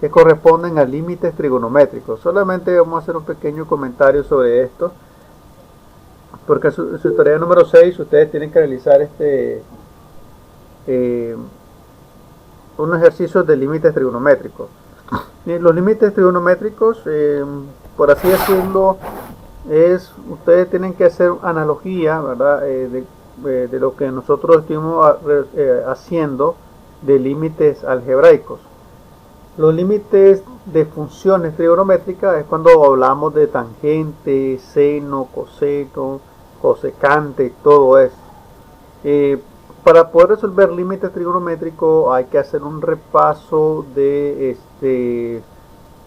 que corresponden a límites trigonométricos. Solamente vamos a hacer un pequeño comentario sobre esto, porque en su tarea número 6 ustedes tienen que realizar un ejercicio de límites trigonométricos. Los límites trigonométricos, por así decirlo, ustedes tienen que hacer analogía, ¿verdad? De lo que nosotros estuvimos haciendo de límites algebraicos. Los límites de funciones trigonométricas es cuando hablamos de tangente, seno, coseno, cosecante, todo eso. Para poder resolver límites trigonométricos hay que hacer un repaso de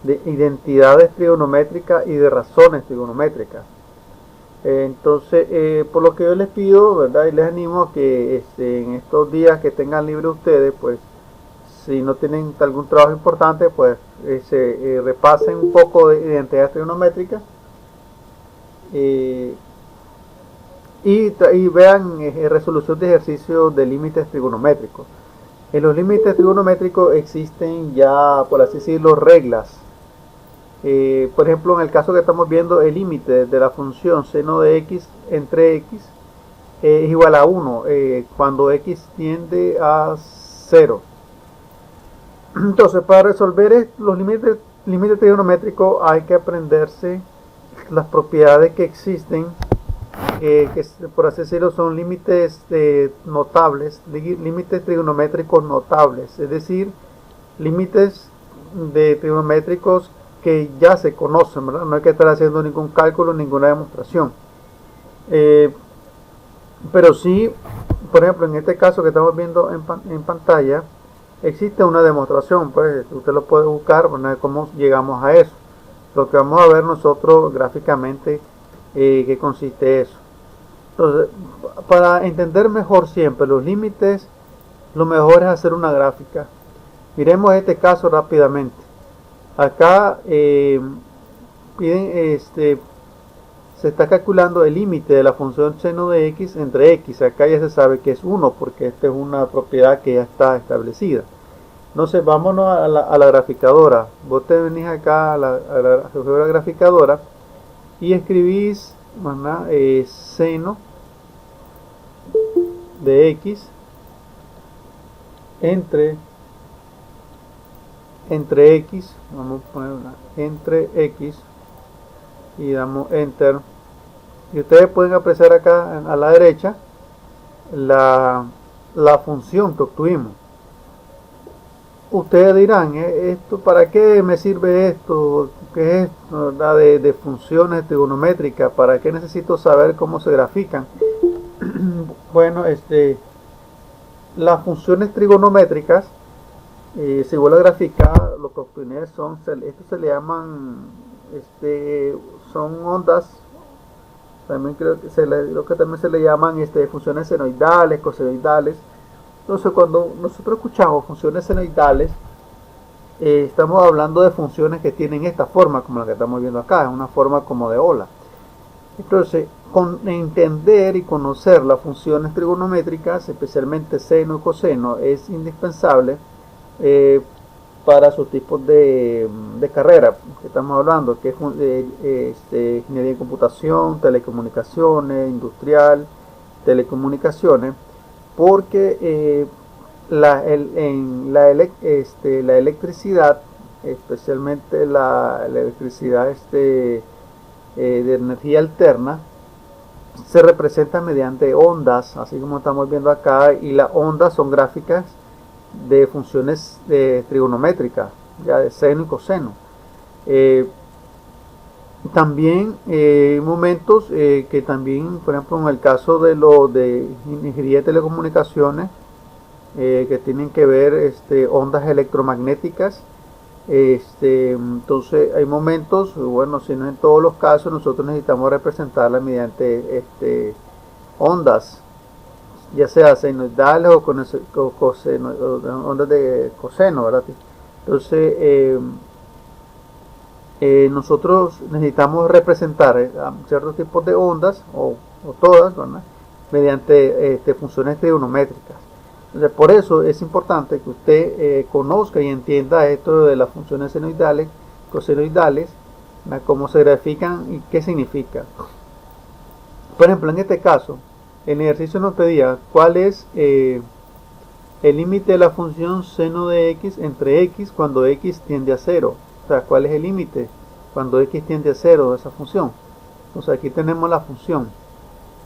identidades trigonométricas y de razones trigonométricas. Entonces, por lo que yo les pido, ¿verdad? Y les animo a que en estos días que tengan libre ustedes, pues, si no tienen algún trabajo importante, pues, repasen un poco de identidades trigonométricas y vean resolución de ejercicios de límites trigonométricos. En los límites trigonométricos existen ya, por así decirlo, reglas. Por ejemplo, en el caso que estamos viendo, el límite de la función seno de x entre x es igual a 1 cuando x tiende a 0. Entonces, para resolver los límites trigonométricos hay que aprenderse las propiedades que existen, que por así decirlo son límites notables, límites trigonométricos notables, es decir, límites trigonométricos que ya se conocen, ¿verdad? No hay que estar haciendo ningún cálculo, ninguna demostración. Pero sí, por ejemplo, en este caso que estamos viendo en pantalla, existe una demostración, pues usted lo puede buscar, ¿verdad? Cómo llegamos a eso. Lo que vamos a ver nosotros gráficamente, qué consiste eso. Entonces, para entender mejor siempre los límites, lo mejor es hacer una gráfica. Miremos este caso rápidamente. Acá piden, se está calculando el límite de la función seno de x entre x. Acá ya se sabe que es 1 porque esta es una propiedad que ya está establecida. Entonces vámonos a la graficadora. Vos te venís acá a la graficadora y escribís, ¿verdad? Seno de x entre x, vamos a poner entre x y damos enter, y ustedes pueden apreciar acá a la derecha la función que obtuvimos. Ustedes dirán, ¿esto para qué me sirve esto? ¿Qué es esto, verdad? De funciones trigonométricas? ¿Para qué necesito saber cómo se grafican? Bueno, las funciones trigonométricas, si vuelvo a graficar, lo que obtiene son, estos se le llaman, son ondas, también creo que también se le llaman funciones senoidales, cosenoidales. Entonces, cuando nosotros escuchamos funciones senoidales, estamos hablando de funciones que tienen esta forma, como la que estamos viendo acá, es una forma como de ola. Entonces, con entender y conocer las funciones trigonométricas, especialmente seno y coseno, es indispensable para sus tipos de carrera que estamos hablando, que es ingeniería en computación, telecomunicaciones, industrial, telecomunicaciones, porque en la electricidad, especialmente la electricidad de energía alterna, se representa mediante ondas, así como estamos viendo acá, y las ondas son gráficas de funciones trigonométricas, ya de seno y coseno. También momentos que también, por ejemplo, en el caso de ingeniería de telecomunicaciones, que tienen que ver ondas electromagnéticas. Entonces hay momentos, bueno, si no en todos los casos, nosotros necesitamos representarla mediante ondas, ya sea senoidales o coseno, ondas de coseno, ¿verdad? Entonces nosotros necesitamos representar ciertos tipos de ondas o todas, ¿verdad? Mediante funciones trigonométricas. Entonces, por eso es importante que usted conozca y entienda esto de las funciones senoidales, cosenoidales, cómo se grafican y qué significa. Por ejemplo, en este caso, el ejercicio nos pedía cuál es el límite de la función seno de x entre x cuando x tiende a 0. O sea, cuál es el límite cuando x tiende a 0 de esa función. Entonces aquí tenemos la función.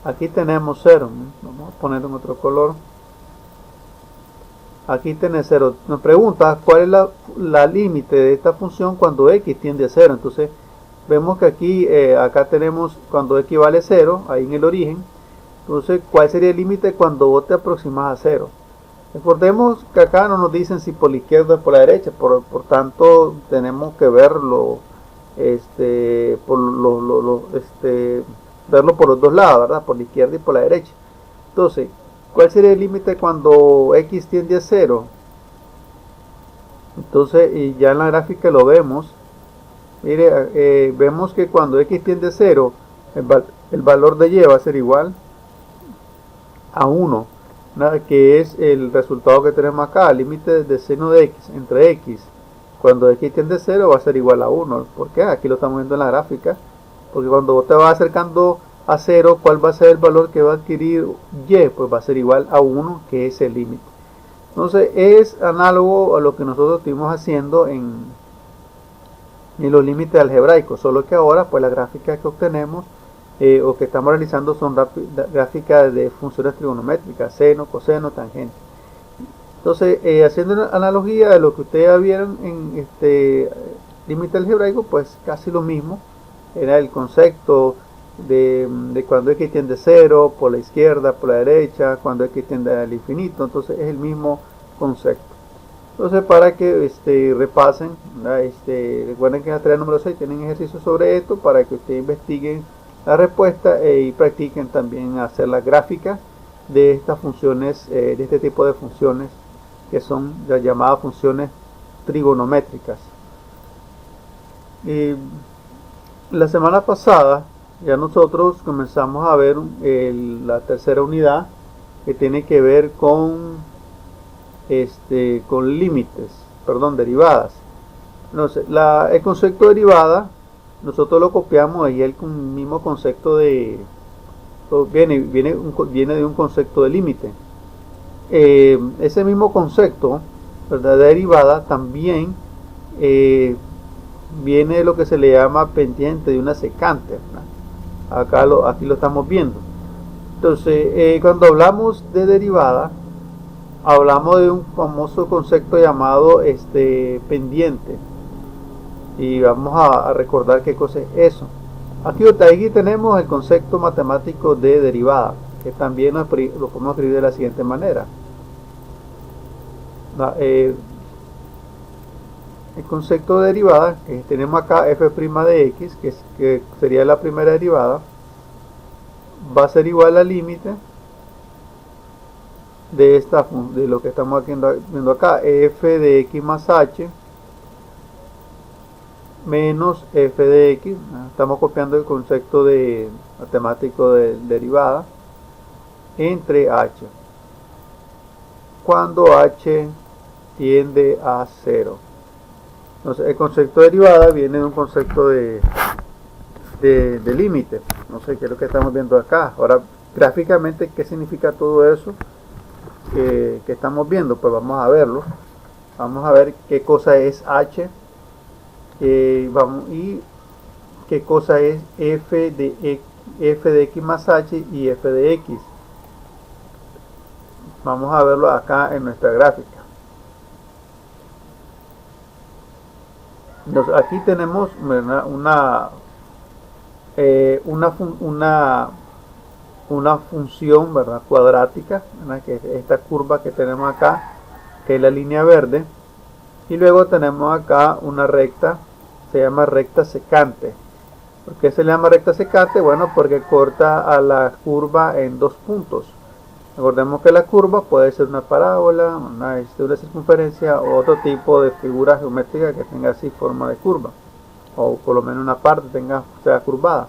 Aquí tenemos 0. Vamos a poner en otro color. Aquí tiene 0. Nos pregunta cuál es la límite de esta función cuando x tiende a 0. Entonces vemos que aquí, acá tenemos cuando x vale 0, ahí en el origen. Entonces, ¿cuál sería el límite cuando vos te aproximas a 0? Recordemos que acá no nos dicen si por la izquierda o por la derecha, por tanto tenemos que verlo, verlo por los dos lados, ¿verdad? Por la izquierda y por la derecha. Entonces, ¿cuál sería el límite cuando x tiende a 0? Entonces, y ya en la gráfica lo vemos. Mire, vemos que cuando x tiende a 0, el valor de y va a ser igual a 1, que es el resultado que tenemos acá. El límite de seno de x entre x cuando x tiende a 0 va a ser igual a 1. ¿Por qué? Aquí lo estamos viendo en la gráfica. Porque cuando vos te vas acercando a 0, ¿cuál va a ser el valor que va a adquirir y? Pues va a ser igual a 1, que es el límite. Entonces es análogo a lo que nosotros estuvimos haciendo en los límites algebraicos, solo que ahora pues las gráficas que obtenemos o que estamos realizando son gráficas de funciones trigonométricas, seno, coseno, tangente. Entonces, haciendo una analogía de lo que ustedes ya vieron en este límite algebraico, pues casi lo mismo. Era el concepto de cuando x tiende a 0, por la izquierda, por la derecha, cuando x tiende al infinito. Entonces es el mismo concepto. Entonces, para que repasen, recuerden que en la tarea número 6 tienen ejercicios sobre esto para que ustedes investiguen la respuesta y practiquen también hacer las gráficas de estas funciones, de este tipo de funciones que son las llamadas funciones trigonométricas. La semana pasada ya nosotros comenzamos a ver la tercera unidad que tiene que ver con límites, derivadas. Entonces, el concepto de derivada nosotros lo copiamos y el mismo concepto viene de un concepto de límite. Ese mismo concepto, ¿verdad?, de derivada también viene de lo que se le llama pendiente de una secante, ¿verdad? Aquí lo estamos viendo. Entonces, cuando hablamos de derivada, hablamos de un famoso concepto llamado pendiente. Y vamos a recordar qué cosa es eso. Aquí tenemos el concepto matemático de derivada, que también lo podemos escribir de la siguiente manera. El concepto de derivada que tenemos acá, f' de x, que sería la primera derivada, va a ser igual al límite de lo que estamos viendo acá, f de x más h menos f de x. Estamos copiando el concepto matemático de derivada entre h cuando h tiende a 0. Entonces el concepto de derivada viene de un concepto de límite. No sé qué es lo que estamos viendo acá. Ahora, gráficamente, ¿qué significa todo eso que estamos viendo? Pues vamos a verlo. Vamos a ver qué cosa es h y qué cosa es f de x más h y f de x. Vamos a verlo acá en nuestra gráfica. Entonces, aquí tenemos una función, ¿verdad?, cuadrática, ¿verdad?, que es esta curva que tenemos acá, que es la línea verde. Y luego tenemos acá una recta, se llama recta secante. ¿Por qué se le llama recta secante? Bueno, porque corta a la curva en dos puntos. Recordemos que la curva puede ser una parábola, una circunferencia o otro tipo de figura geométrica que tenga así forma de curva, o por lo menos una parte sea curvada.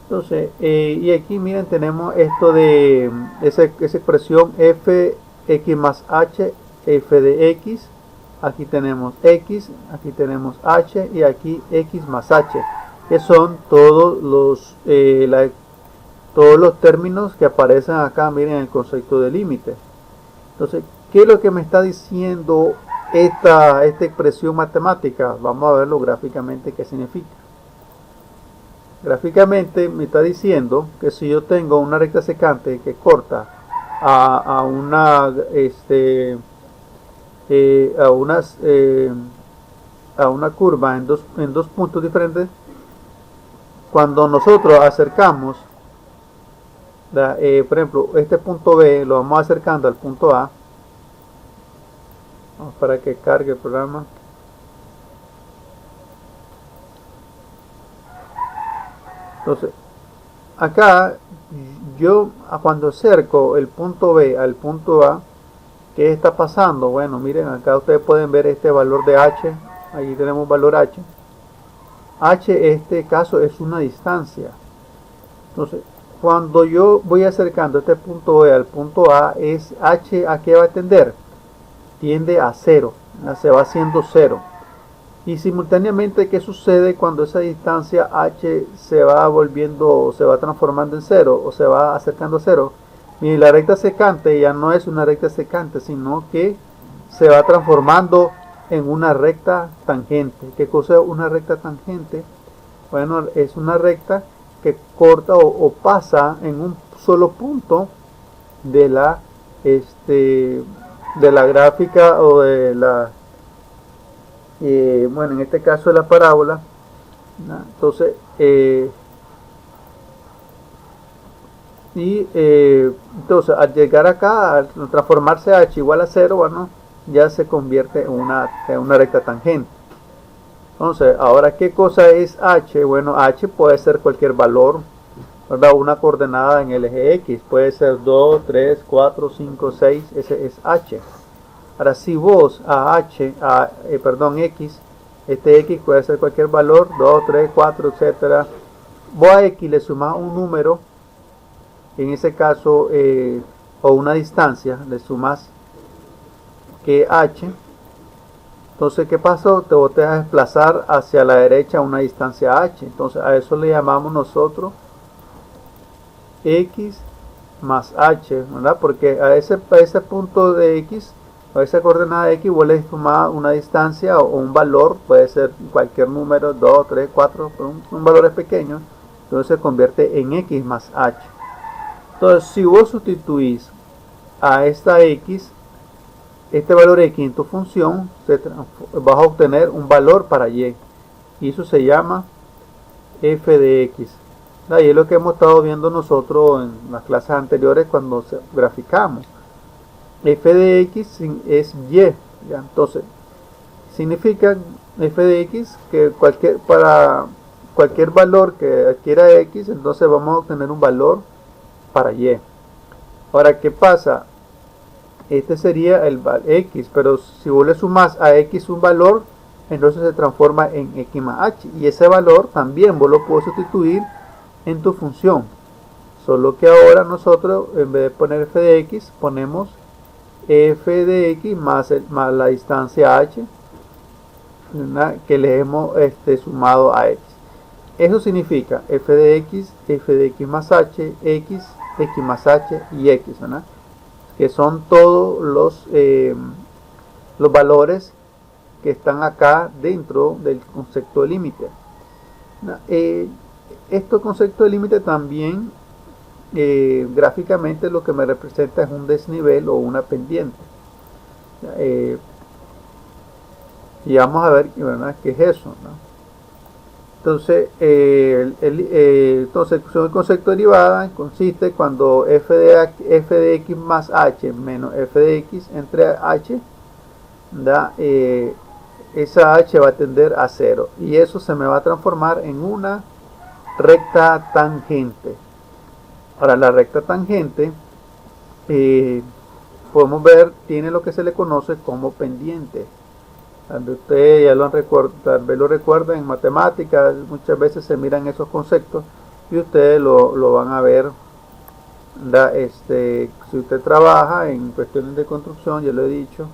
Entonces, y aquí miren, tenemos esto de esa expresión f x más h, f de x, aquí tenemos x, aquí tenemos h y aquí x más h, que son todos los términos que aparecen acá, miren, el concepto de límite. Entonces, ¿qué es lo que me está diciendo esta expresión matemática? Vamos a verlo gráficamente qué significa. Gráficamente me está diciendo que si yo tengo una recta secante que corta a una curva en dos puntos diferentes, cuando nosotros acercamos, por ejemplo, este punto B lo vamos acercando al punto A, vamos para que cargue el programa. Entonces, acá yo cuando acerco el punto B al punto A, ¿qué está pasando? Bueno, miren, acá ustedes pueden ver este valor de h, ahí tenemos valor h. H en este caso es una distancia. Entonces, cuando yo voy acercando este punto B al punto A, es h, ¿a qué va a tender? Tiende a 0, se va haciendo 0. Y simultáneamente, ¿qué sucede cuando esa distancia h se va volviendo, se va transformando en 0 o se va acercando a 0? Y la recta secante ya no es una recta secante, sino que se va transformando en una recta tangente. ¿Qué cosa es una recta tangente? Bueno, es una recta que corta o pasa en un solo punto de la gráfica o de la bueno, en este caso de la parábola, ¿no? Entonces entonces al llegar acá, al transformarse h igual a 0, bueno, ya se convierte en una recta tangente. Entonces, ahora, ¿qué cosa es h? Bueno, h puede ser cualquier valor, ¿verdad? Una coordenada en el eje x, puede ser 2, 3, 4, 5, 6, ese es h. Ahora, si vos a x, este x puede ser cualquier valor, 2, 3, 4, etcétera. Vos a x le sumás un número, en ese caso, o una distancia, le sumas que h. Entonces, ¿qué pasó? Te vas a desplazar hacia la derecha a una distancia h. Entonces, a eso le llamamos nosotros x más h, ¿verdad? Porque a ese punto de x, a esa coordenada de x, vos le sumás una distancia o un valor, puede ser cualquier número, 2, 3, 4, un valor es pequeño, entonces se convierte en x más h. Entonces, si vos sustituís a esta x, este valor x en tu función, vas a obtener un valor para y. Y eso se llama f de x. Y es lo que hemos estado viendo nosotros en las clases anteriores cuando graficamos. F de x es y. ¿Ya? Entonces, significa f de x que para cualquier valor que adquiera x, entonces vamos a obtener un valor para y. Ahora, ¿qué pasa? Este sería el x, pero si vos le sumas a x un valor, entonces se transforma en x más h, y ese valor también vos lo puedes sustituir en tu función, solo que ahora nosotros en vez de poner f de x ponemos f de x más la distancia h, ¿verdad?, que le hemos sumado a x. Eso significa f de x más h, x más h y x, ¿verdad?, que son todos los valores que están acá dentro del concepto de límite. Este concepto de límite también gráficamente lo que me representa es un desnivel o una pendiente. Y vamos a ver, ¿verdad?, qué es eso, ¿no? Entonces, el concepto de derivada consiste cuando f de x más h menos f de x entre h, esa h va a tender a 0. Y eso se me va a transformar en una recta tangente. Ahora, la recta tangente, podemos ver, tiene lo que se le conoce como pendiente. Ustedes ya tal vez lo recuerdan en matemáticas, muchas veces se miran esos conceptos y ustedes lo van a ver Si usted trabaja en cuestiones de construcción, ya lo he dicho,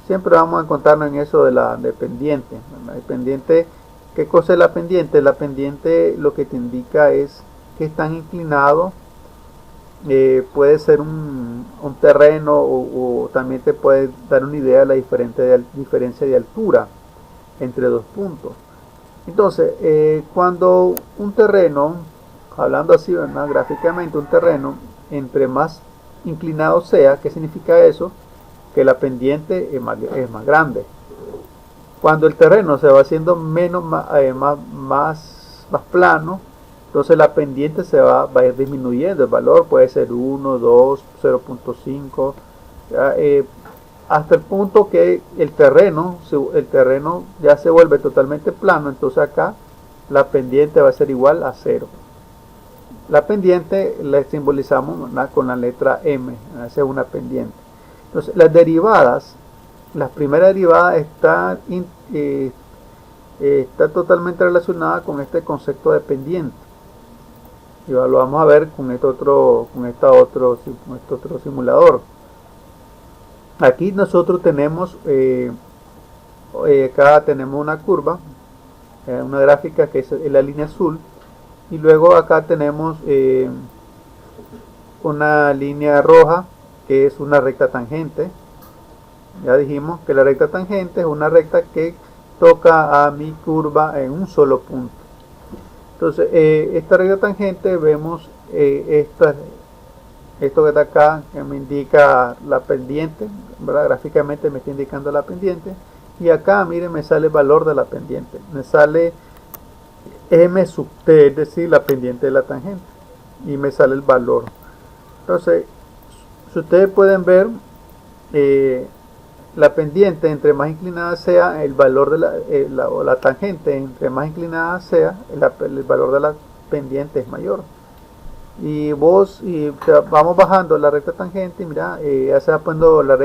siempre vamos a encontrarnos en eso de la de pendiente. ¿Verdad? El pendiente, ¿qué cosa es la pendiente? La pendiente lo que te indica es que están inclinados. Puede ser un terreno o también te puede dar una idea de la diferencia de altura entre dos puntos. Entonces, cuando un terreno, hablando así, ¿verdad? Gráficamente, un terreno, entre más inclinado sea, ¿qué significa eso? Que la pendiente es más grande. Cuando el terreno se va haciendo más plano, entonces la pendiente va a ir disminuyendo. El valor puede ser 1, 2, 0.5, hasta el punto que el terreno ya se vuelve totalmente plano. Entonces acá la pendiente va a ser igual a 0. La pendiente la simbolizamos, ¿verdad?, con la letra M. Esa es una pendiente. Entonces las derivadas, la primera derivada está totalmente relacionada con este concepto de pendiente. Y lo vamos a ver con este otro simulador. Aquí nosotros tenemos, acá tenemos una curva, una gráfica que es la línea azul, y luego acá tenemos una línea roja que es una recta tangente. Ya dijimos que la recta tangente es una recta que toca a mi curva en un solo punto. Entonces, esta recta tangente, vemos esto que está acá, que me indica la pendiente, ¿verdad? Gráficamente me está indicando la pendiente. Y acá, miren, me sale el valor de la pendiente. Me sale M sub T, es decir, la pendiente de la tangente. Y me sale el valor. Entonces, si ustedes pueden ver, la pendiente, entre más inclinada sea el valor de la tangente, entre más inclinada sea el valor de la pendiente es mayor. Y vamos bajando la recta tangente, y mira, ya se va poniendo la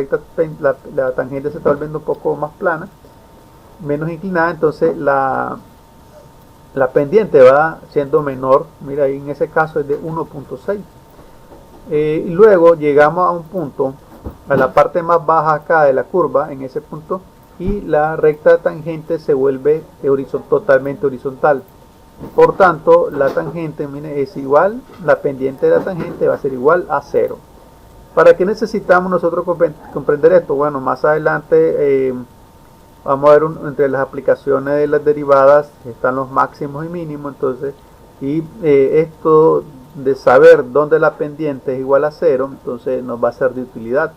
tangente se está volviendo un poco más plana, menos inclinada. Entonces la pendiente va siendo menor. Mira, ahí en ese caso es de 1.6. Y luego llegamos a un punto, a la parte más baja acá de la curva, en ese punto, y la recta tangente se vuelve totalmente horizontal. Por tanto, la tangente, mire, es igual, la pendiente de la tangente va a ser igual a 0. ¿Para qué necesitamos nosotros comprender esto? Bueno, más adelante vamos a ver entre las aplicaciones de las derivadas están los máximos y mínimos. Entonces, esto de saber dónde la pendiente es igual a 0, entonces nos va a ser de utilidad,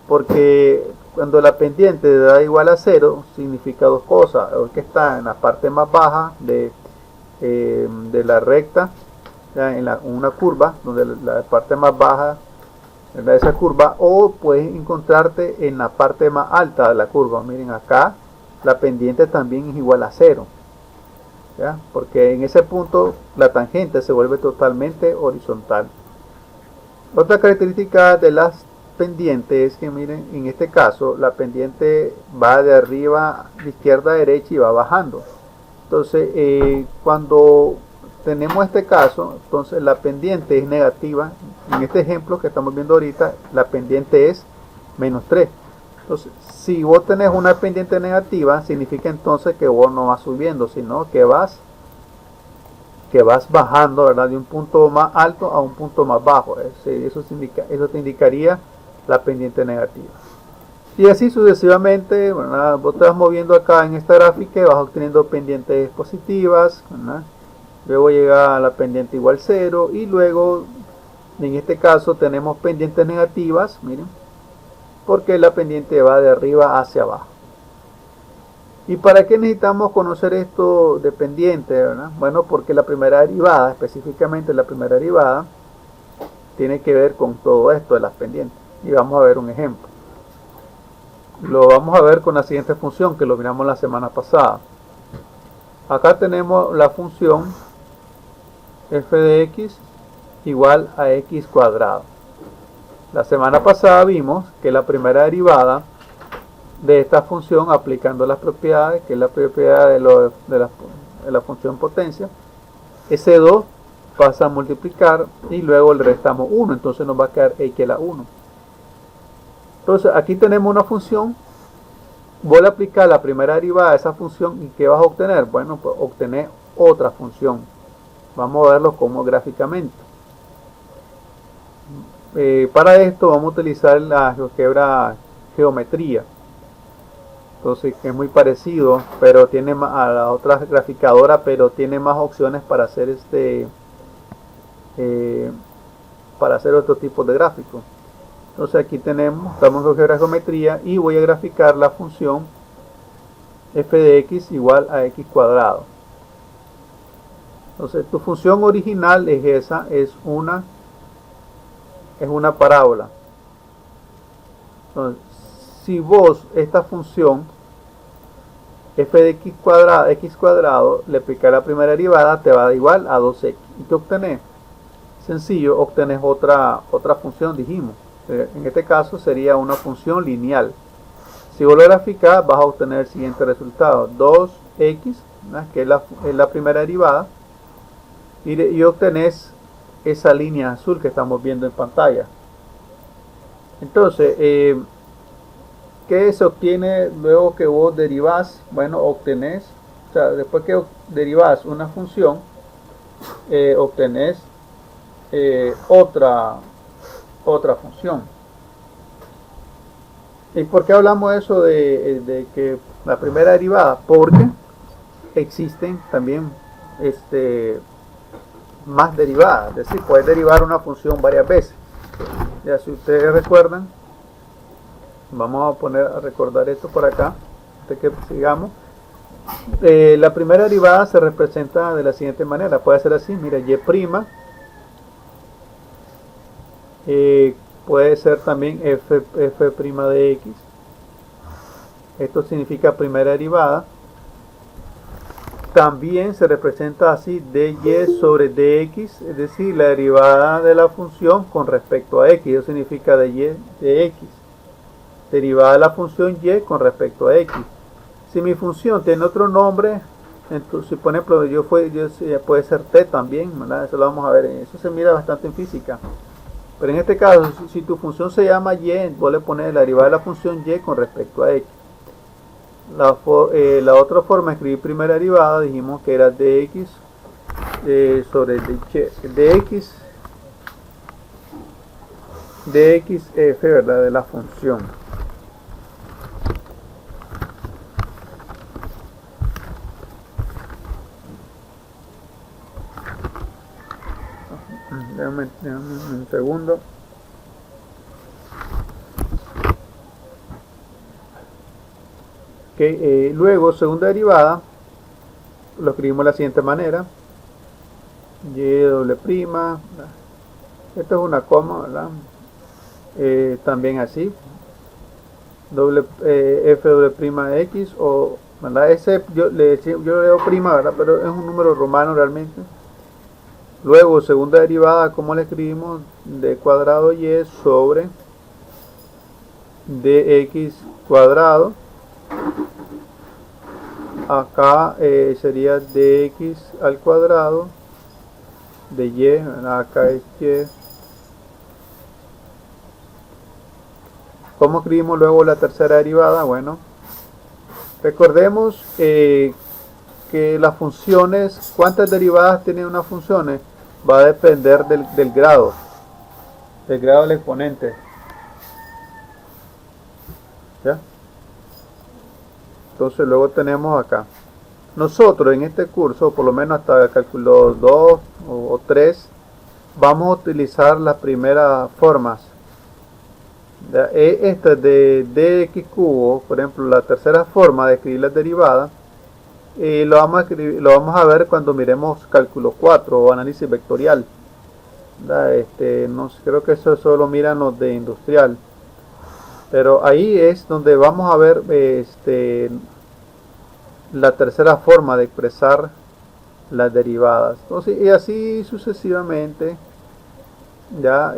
porque cuando la pendiente da igual a 0 significa dos cosas: o que está en la parte más baja de la recta, en una curva, donde la parte más baja de esa curva, o puedes encontrarte en la parte más alta de la curva. Miren, acá la pendiente también es igual a 0. ¿Ya? Porque en ese punto la tangente se vuelve totalmente horizontal. Otra característica de las pendientes es que, miren, en este caso la pendiente va de arriba, de izquierda a derecha, y va bajando. Entonces, cuando tenemos este caso, entonces la pendiente es negativa. En este ejemplo que estamos viendo ahorita, la pendiente es menos 3. Entonces, si vos tenés una pendiente negativa, significa entonces que vos no vas subiendo, sino que vas bajando, ¿verdad?, de un punto más alto a un punto más bajo. Eso te indicaría la pendiente negativa. Y así sucesivamente, ¿verdad? Vos te vas moviendo acá en esta gráfica y vas obteniendo pendientes positivas, ¿verdad? Luego llega a la pendiente igual 0, y luego en este caso tenemos pendientes negativas, miren, porque la pendiente va de arriba hacia abajo. ¿Y para qué necesitamos conocer esto de pendiente, verdad? Bueno, porque la primera derivada, específicamente la primera derivada, tiene que ver con todo esto de las pendientes. Y vamos a ver un ejemplo. Lo vamos a ver con la siguiente función que lo miramos la semana pasada. Acá tenemos la función f de x igual a x cuadrado. La semana pasada vimos que la primera derivada de esta función, aplicando las propiedades, que es la propiedad de la función potencia, S2 pasa a multiplicar y luego le restamos 1, entonces nos va a quedar x a la 1. Entonces aquí tenemos una función, voy a aplicar la primera derivada de esa función y ¿qué vas a obtener? Bueno, pues obtener otra función. Vamos a verlo como gráficamente. Para esto vamos a utilizar la GeoGebra geometría. Entonces es muy parecido, pero tiene a la otra graficadora, pero tiene más opciones para hacer otro tipo de gráfico. Entonces aquí estamos en GeoGebra geometría y voy a graficar la función f de x igual a x cuadrado. Entonces tu función original es esa, es una parábola. Entonces, si vos esta función f de x cuadrado le aplicas la primera derivada, te va a dar igual a 2x. ¿Y qué obtenés? Sencillo, obtenés otra función, dijimos. En este caso sería una función lineal. Si vos lo graficás, vas a obtener el siguiente resultado: 2x, ¿no? Que es la primera derivada, y obtenés esa línea azul que estamos viendo en pantalla. Entonces, ¿qué se obtiene luego que vos derivás? Bueno, obtenés, o sea, después que derivás una función, obtenés otra función. ¿Y por qué hablamos eso de que la primera derivada? Porque existen también más derivadas, es decir, puedes derivar una función varias veces. Ya, si ustedes recuerdan, vamos a recordar esto por acá antes que sigamos. La primera derivada se representa de la siguiente manera, puede ser así, mira, y', puede ser también f' de x, esto significa primera derivada. También se representa así, dy sobre dx, es decir, la derivada de la función con respecto a x, eso significa dy de x, derivada de la función y con respecto a x. Si mi función tiene otro nombre, entonces, por ejemplo, puede ser t también, ¿verdad? Eso lo vamos a ver, eso se mira bastante en física. Pero en este caso, si tu función se llama y, vos le pones la derivada de la función y con respecto a x. La otra forma de escribir primera derivada dijimos que era dx sobre dxf, ¿verdad? De la función. Déjame un segundo. Luego, segunda derivada, lo escribimos de la siguiente manera: y doble prima, esto es una coma, ¿verdad? También así, f doble prima de x, o, ¿verdad? Ese yo leo prima, ¿verdad? Pero es un número romano realmente. Luego, segunda derivada, ¿cómo le escribimos? D cuadrado y sobre dx cuadrado. Acá sería dx al cuadrado de y, acá es y. ¿Cómo escribimos luego la tercera derivada? Bueno, recordemos que las funciones, ¿cuántas derivadas tienen unas funciones? Va a depender del grado del exponente. ¿Ya? Entonces luego tenemos acá, nosotros en este curso, por lo menos hasta el cálculo 2 o 3, vamos a utilizar las primeras formas. Esta de dx cubo, por ejemplo, la tercera forma de escribir las derivadas, lo vamos a ver cuando miremos cálculo 4 o análisis vectorial. Creo que eso solo miran los de industrial. Pero ahí es donde vamos a ver la tercera forma de expresar las derivadas. Entonces, y así sucesivamente, ya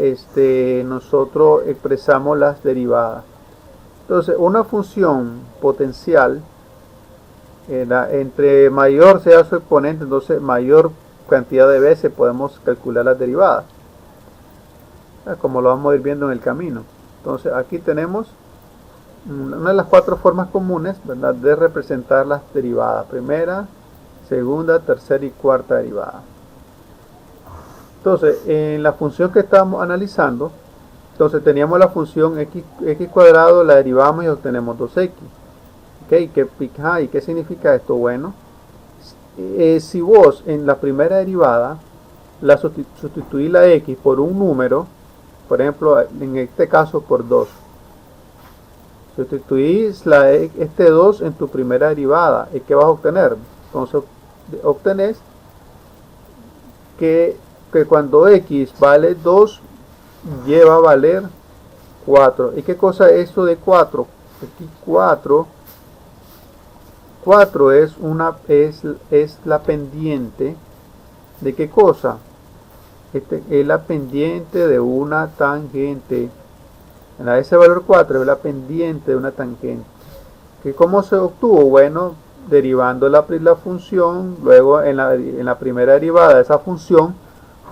nosotros expresamos las derivadas. Entonces, una función potencial, entre mayor sea su exponente, entonces mayor cantidad de veces podemos calcular las derivadas, como lo vamos a ir viendo en el camino. Entonces aquí tenemos una de las 4 formas comunes, ¿verdad?, de representar las derivadas: primera, segunda, tercera y cuarta derivada. Entonces, en la función que estamos analizando, entonces teníamos la función x cuadrado, la derivamos y obtenemos 2x. ¿Y qué significa esto? Bueno, si vos en la primera derivada la sustituís la x por un número, por ejemplo, en este caso por 2, sustituís este 2 en tu primera derivada, ¿y qué vas a obtener? Entonces obtenés que cuando x vale 2, lleva a valer 4. ¿Y qué cosa es esto de 4? Aquí 4 es la pendiente de qué cosa. Es la pendiente de una tangente. Ese valor 4 es la pendiente de una tangente. ¿Cómo se obtuvo? Bueno, derivando la función, luego en la primera derivada de esa función,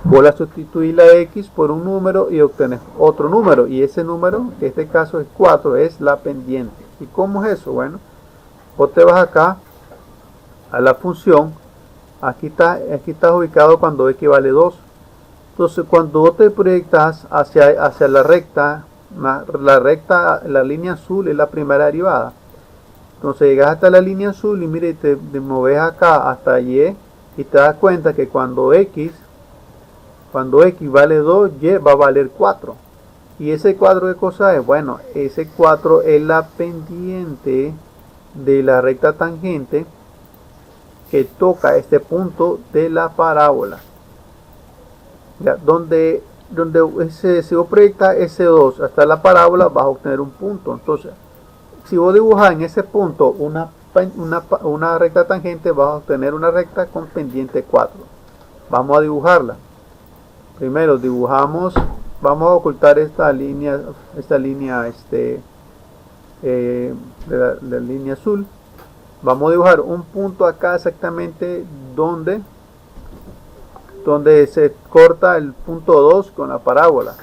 vos la sustituís la x por un número y obtenés otro número, y ese número, en este caso es 4, es la pendiente. ¿Y cómo es eso? Bueno, vos te vas acá a la función, aquí está ubicado cuando x vale 2. Entonces cuando vos te proyectas hacia la recta, la línea azul es la primera derivada. Entonces llegas hasta la línea azul y mire, te moves acá hasta y te das cuenta que cuando x vale 2, y va a valer 4. ¿Y ese 4 qué cosa es? Bueno, ese 4 es la pendiente de la recta tangente que toca este punto de la parábola. Ya, donde si vos proyectas ese 2 hasta la parábola, vas a obtener un punto. Entonces, si vos dibujas en ese punto una recta tangente, vas a obtener una recta con pendiente 4. Vamos a dibujarla. Primero dibujamos, vamos a ocultar esta línea de la línea azul. Vamos a dibujar un punto acá exactamente donde se corta el punto 2 con la parábola.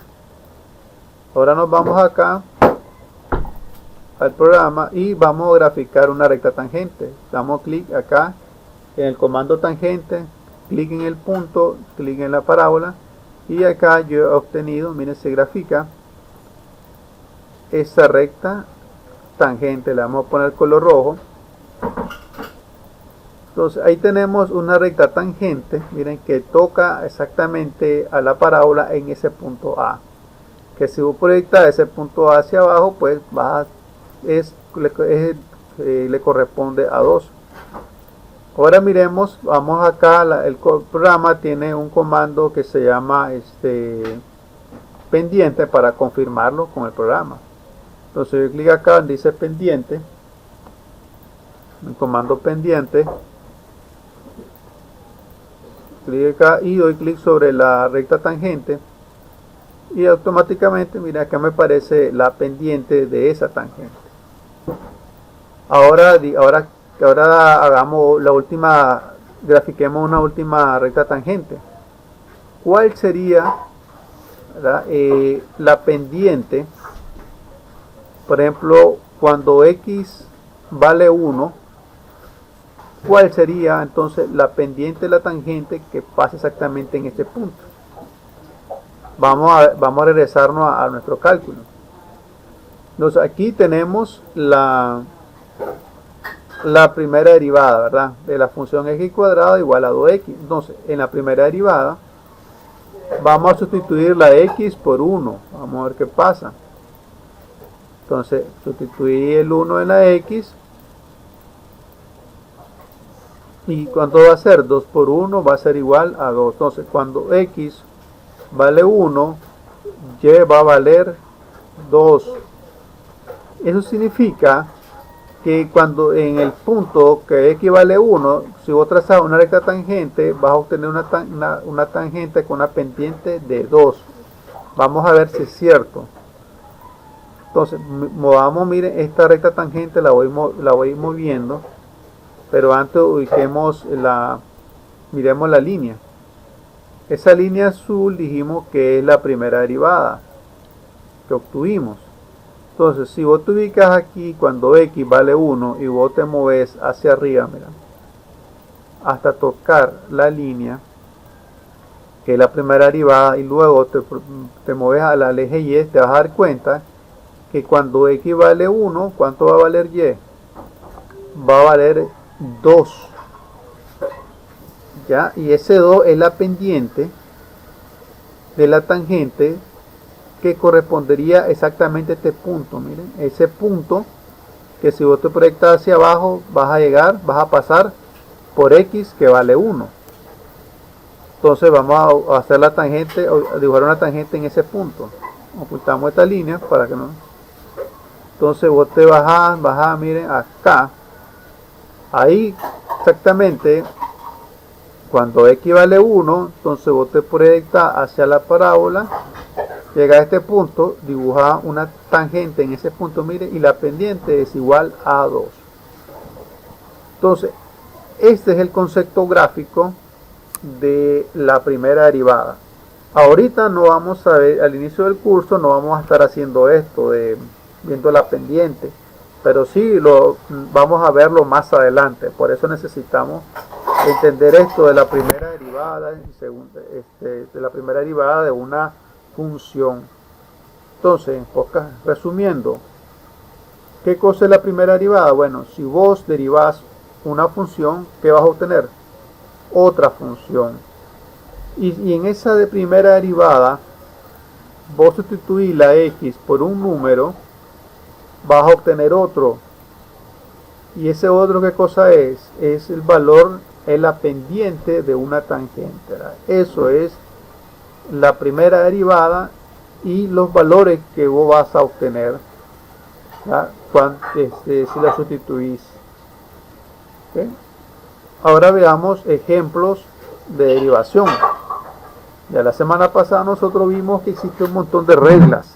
Ahora nos vamos acá al programa y vamos a graficar una recta tangente. Damos clic acá en el comando tangente, clic en el punto, clic en la parábola, y acá yo he obtenido, miren, se grafica esta recta tangente. Le vamos a poner color rojo. Entonces ahí tenemos una recta tangente, miren, que toca exactamente a la parábola en ese punto A, que si vos proyectas ese punto A hacia abajo, pues le corresponde a 2. Ahora miremos, vamos acá, el programa tiene un comando que se llama pendiente para confirmarlo con el programa. Entonces yo clic acá donde dice pendiente, el comando pendiente, clic acá y doy clic sobre la recta tangente y automáticamente, mira, acá me aparece la pendiente de esa tangente. Ahora hagamos grafiquemos una última recta tangente. ¿Cuál sería, la pendiente? Por ejemplo, cuando x vale 1, ¿cuál sería entonces la pendiente de la tangente que pasa exactamente en este punto? Vamos a regresarnos a nuestro cálculo. Entonces aquí tenemos la primera derivada, ¿verdad?, de la función x cuadrado igual a 2x. Entonces en la primera derivada vamos a sustituir la x por 1. Vamos a ver qué pasa. Entonces sustituir el 1 en la x. ¿Y cuánto va a ser? 2 por 1 va a ser igual a 2. Entonces cuando x vale 1, y va a valer 2. Eso significa que cuando en el punto que x vale 1, si vos trazas una recta tangente, vas a obtener una tangente con una pendiente de 2. Vamos a ver si es cierto. Entonces, miren, esta recta tangente la voy moviendo, pero antes miremos la línea. Esa línea azul dijimos que es la primera derivada que obtuvimos. Entonces, si vos te ubicas aquí cuando x vale 1 y vos te moves hacia arriba, mira, hasta tocar la línea, que es la primera derivada, y luego te mueves al eje y, te vas a dar cuenta que cuando x vale 1, ¿cuánto va a valer y? Va a valer 2. ¿Ya? Y ese 2 es la pendiente de la tangente que correspondería exactamente a este punto. Miren, ese punto que si vos te proyectas hacia abajo vas a pasar por x que vale 1. Entonces vamos a hacer la tangente, o dibujar una tangente en ese punto. Ocultamos esta línea para que no. Entonces vos te bajás, miren acá. Ahí exactamente cuando x vale 1, entonces vos te proyectas hacia la parábola, llega a este punto, dibuja una tangente en ese punto, mire, y la pendiente es igual a 2. Entonces, este es el concepto gráfico de la primera derivada. Ahorita no vamos a ver, al inicio del curso no vamos a estar haciendo esto, viendo la pendiente, pero sí lo vamos a verlo más adelante. Por eso necesitamos entender esto de la primera derivada de la primera derivada de una función. Entonces, resumiendo, ¿qué cosa es la primera derivada? Bueno, si vos derivás una función, ¿qué vas a obtener? Otra función. Y en esa de primera derivada, vos sustituís la x por un número, vas a obtener otro. Y ese otro, ¿qué cosa es? Es el valor, es la pendiente de una tangente. Eso es la primera derivada y los valores que vos vas a obtener si la sustituís. ¿Okay? Ahora veamos ejemplos de derivación. Ya la semana pasada nosotros vimos que existe un montón de reglas.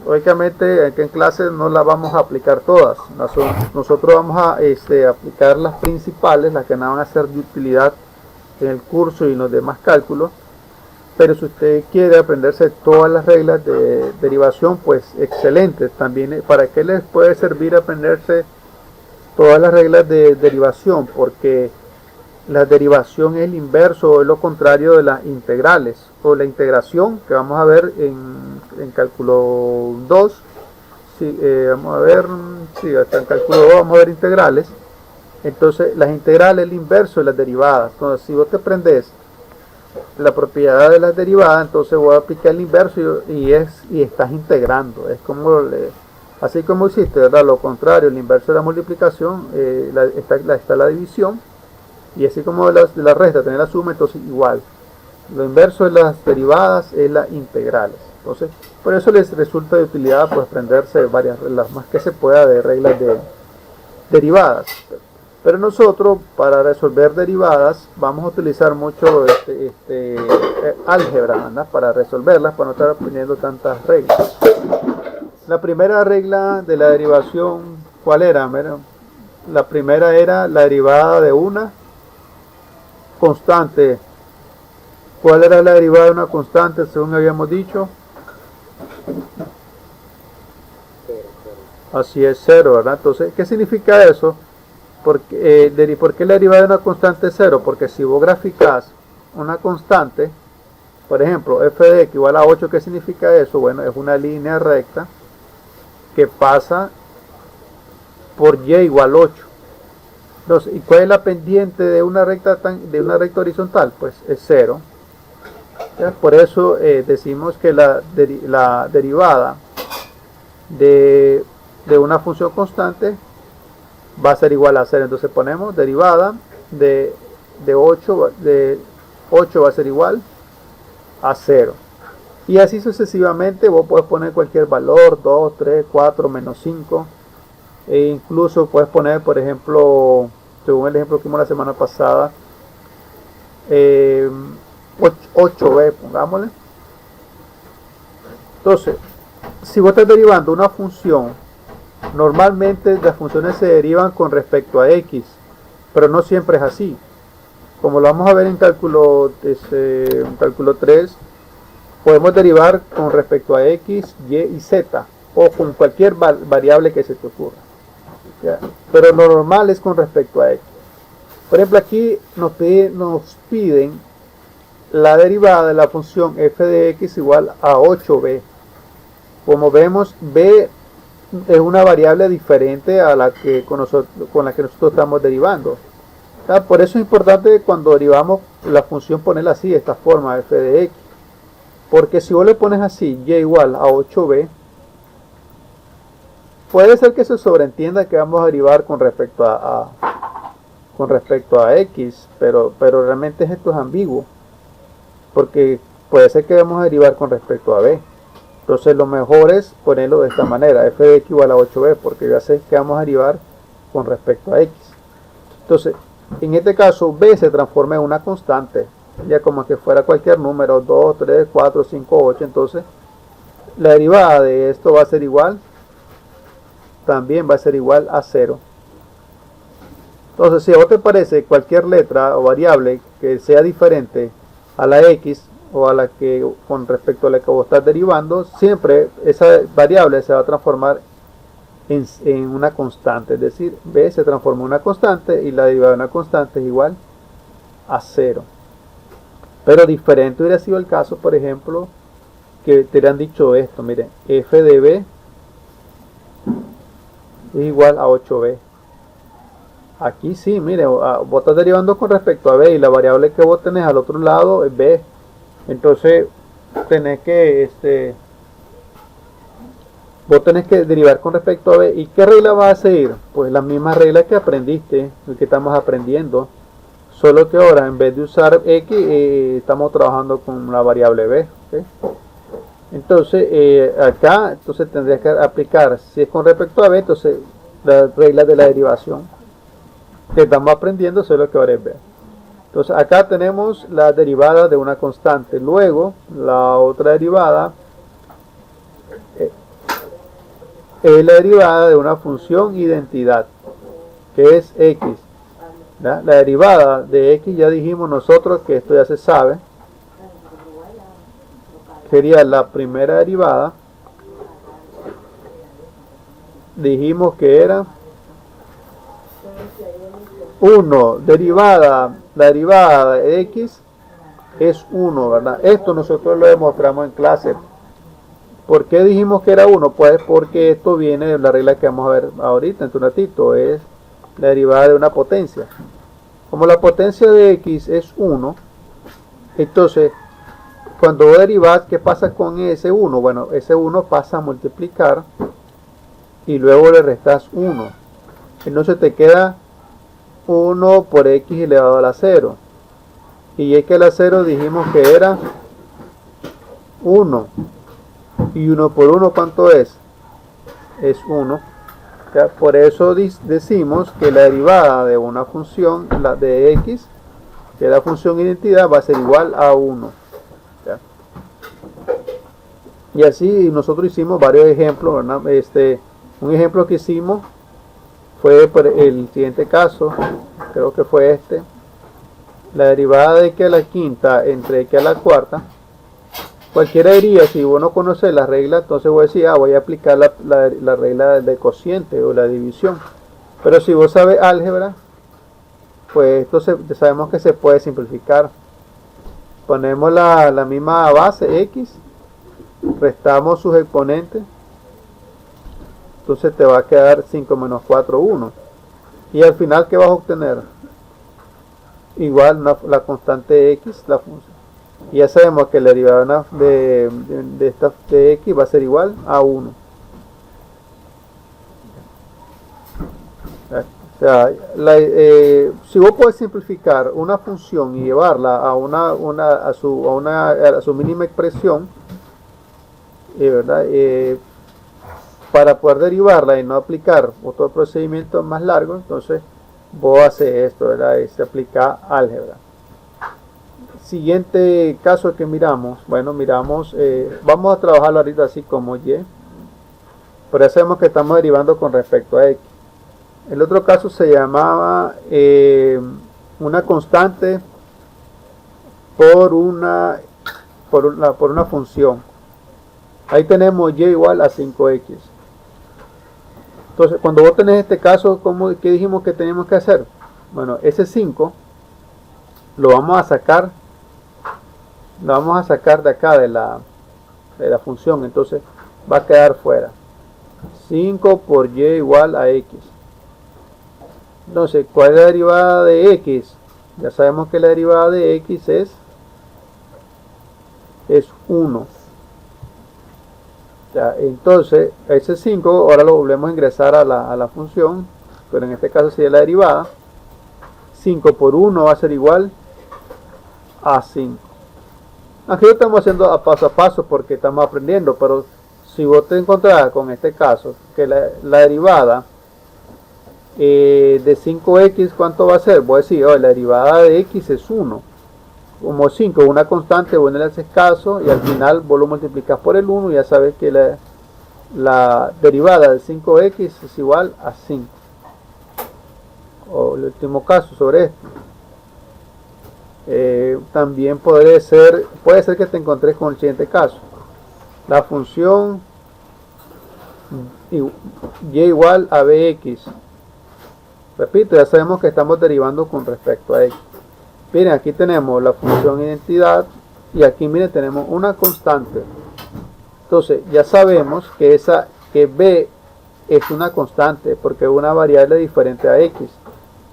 Lógicamente aquí en clase no las vamos a aplicar todas. Nosotros vamos a aplicar las principales, las que nos van a ser de utilidad en el curso y en los demás cálculos. Pero si usted quiere aprenderse todas las reglas de derivación, pues excelente. También, ¿para qué les puede servir aprenderse todas las reglas de derivación? Porque la derivación es el inverso, es lo contrario de las integrales, o la integración, que vamos a ver en cálculo 2. Vamos a ver, hasta en cálculo 2 vamos a ver integrales. Entonces, las integrales es el inverso de las derivadas. Entonces, si vos te aprendes la propiedad de las derivadas, entonces voy a aplicar el inverso y estás integrando. Es como así como hiciste, ¿verdad? Lo contrario, el inverso de la multiplicación, está la división, y así como la resta tener la suma, entonces igual. Lo inverso de las derivadas es las integrales. Entonces, por eso les resulta de utilidad pues aprenderse las más que se pueda de reglas de derivadas. Pero nosotros, para resolver derivadas, vamos a utilizar mucho álgebra, ¿verdad? Para resolverlas, para no estar aprendiendo tantas reglas. La primera regla de la derivación, ¿cuál era? La primera era la derivada de una constante. ¿Cuál era la derivada de una constante según habíamos dicho? Así es, 0, ¿verdad? Entonces, ¿qué significa eso? ¿Por qué la derivada de una constante es 0? Porque si vos graficás una constante, por ejemplo, f de x igual a 8, ¿qué significa eso? Bueno, es una línea recta que pasa por y igual 8. Entonces, ¿y cuál es la pendiente de una recta horizontal? Pues es 0. ¿Ya? Por eso decimos que la derivada de una función constante va a ser igual a 0. Entonces ponemos derivada de 8 va a ser igual a 0. Y así sucesivamente. Vos puedes poner cualquier valor, 2, 3, 4, menos 5. E incluso puedes poner, por ejemplo, según el ejemplo que vimos la semana pasada, 8b, pongámosle. Entonces, si vos estás derivando una función, normalmente las funciones se derivan con respecto a x, pero no siempre es así. como lo vamos a ver en cálculo 3, podemos derivar con respecto a x, y y z, o con cualquier variable que se te ocurra. ¿Ya? Pero lo normal es con respecto a x. Por ejemplo, aquí nos piden la derivada de la función f de x igual a 8b. Como vemos, b es una variable diferente a la que con la que nosotros estamos derivando. Por eso es importante cuando derivamos la función ponerla así, de esta forma, f de x. Porque si vos le pones así, y igual a 8b, puede ser que se sobreentienda que vamos a derivar con respecto a x, pero realmente esto es ambiguo, porque puede ser que vamos a derivar con respecto a b. Entonces lo mejor es ponerlo de esta manera, f de x igual a 8b, porque ya sé que vamos a derivar con respecto a x. Entonces, en este caso, b se transforma en una constante, ya como que fuera cualquier número, 2, 3, 4, 5, 8, entonces la derivada de esto va a ser igual, también va a ser igual a 0. Entonces, si a vos te parece cualquier letra o variable que sea diferente a la x o a la que con respecto a la que vos estás derivando, siempre esa variable se va a transformar en una constante, es decir, b se transforma en una constante y la derivada de una constante es igual a 0. Pero diferente hubiera sido el caso, por ejemplo, que te hubieran dicho esto, miren, f de b es igual a 8b. Aquí sí, miren, vos estás derivando con respecto a b y la variable que vos tenés al otro lado es b. Entonces, vos tenés que derivar con respecto a b. ¿Y qué regla vas a seguir? Pues la misma regla que aprendiste, que estamos aprendiendo. Solo que ahora, en vez de usar x, estamos trabajando con la variable b. ¿Okay? Entonces, acá tendrías que aplicar, si es con respecto a b, entonces las reglas de la derivación que estamos aprendiendo, solo que ahora es b. Entonces, acá tenemos la derivada de una constante. Luego, la otra derivada es la derivada de una función identidad, que es x. ¿Ya? La derivada de x ya dijimos nosotros que esto ya se sabe. Sería la primera derivada. Dijimos que era 1, la derivada de x es 1, ¿verdad? Esto nosotros lo demostramos en clase. ¿Por qué dijimos que era 1? Pues porque esto viene de la regla que vamos a ver ahorita, en un ratito, es la derivada de una potencia. Como la potencia de x es 1, entonces, cuando vos derivás, ¿qué pasa con ese 1? Bueno, ese 1 pasa a multiplicar y luego le restas 1. Entonces te queda 1 por x elevado a la 0. Y es que a la 0 dijimos que era 1. Y 1 por 1, ¿cuánto es? Es 1. ¿Ya? Por eso decimos que la derivada de una función, la de x, que es la función identidad, va a ser igual a 1. ¿Ya? Y así nosotros hicimos varios ejemplos, ¿verdad? Un ejemplo que hicimos fue por el siguiente caso, creo que fue este. La derivada de x a la quinta entre x a la cuarta. Cualquiera diría, si vos no conoces la regla, entonces voy a decir, voy a aplicar la regla de cociente o la división. Pero si vos sabes álgebra, pues entonces ya sabemos que se puede simplificar. Ponemos la misma base x, restamos sus exponentes, entonces te va a quedar 5 menos 4, 1. Y al final, ¿qué vas a obtener? Igual la constante x, la función. Y ya sabemos que la derivada de x va a ser igual a 1. O sea, si vos podés simplificar una función y llevarla a su mínima expresión, ¿verdad? Para poder derivarla y no aplicar otro procedimiento más largo, entonces vos haces esto, ¿verdad? Y se aplica álgebra. Siguiente caso que miramos, vamos a trabajarlo ahorita así como y, pero ya sabemos que estamos derivando con respecto a x. El otro caso se llamaba una constante por una función. Ahí tenemos y igual a 5x. Entonces, cuando vos tenés este caso, ¿qué dijimos que tenemos que hacer? Bueno, ese 5 lo vamos a sacar de acá de la función. Entonces va a quedar fuera. 5 por y igual a x. Entonces, ¿cuál es la derivada de x? Ya sabemos que la derivada de x es 1. Ya, entonces, ese 5 ahora lo volvemos a ingresar a la función, pero en este caso sería la derivada. 5 por 1 va a ser igual a 5. Aquí lo estamos haciendo a paso porque estamos aprendiendo, pero si vos te encontrás con este caso, que la derivada de 5x, ¿cuánto va a ser? Voy a decir, la derivada de x es 1. Como 5 es una constante, vos no le haces caso y al final vos lo multiplicas por el 1 y ya sabes que la derivada de 5x es igual a 5. O el último caso sobre esto. También puede ser que te encontres con el siguiente caso. La función y igual a bx. Repito, ya sabemos que estamos derivando con respecto a x. Miren, aquí tenemos la función identidad y aquí miren tenemos una constante. Entonces ya sabemos que b es una constante porque es una variable diferente a x.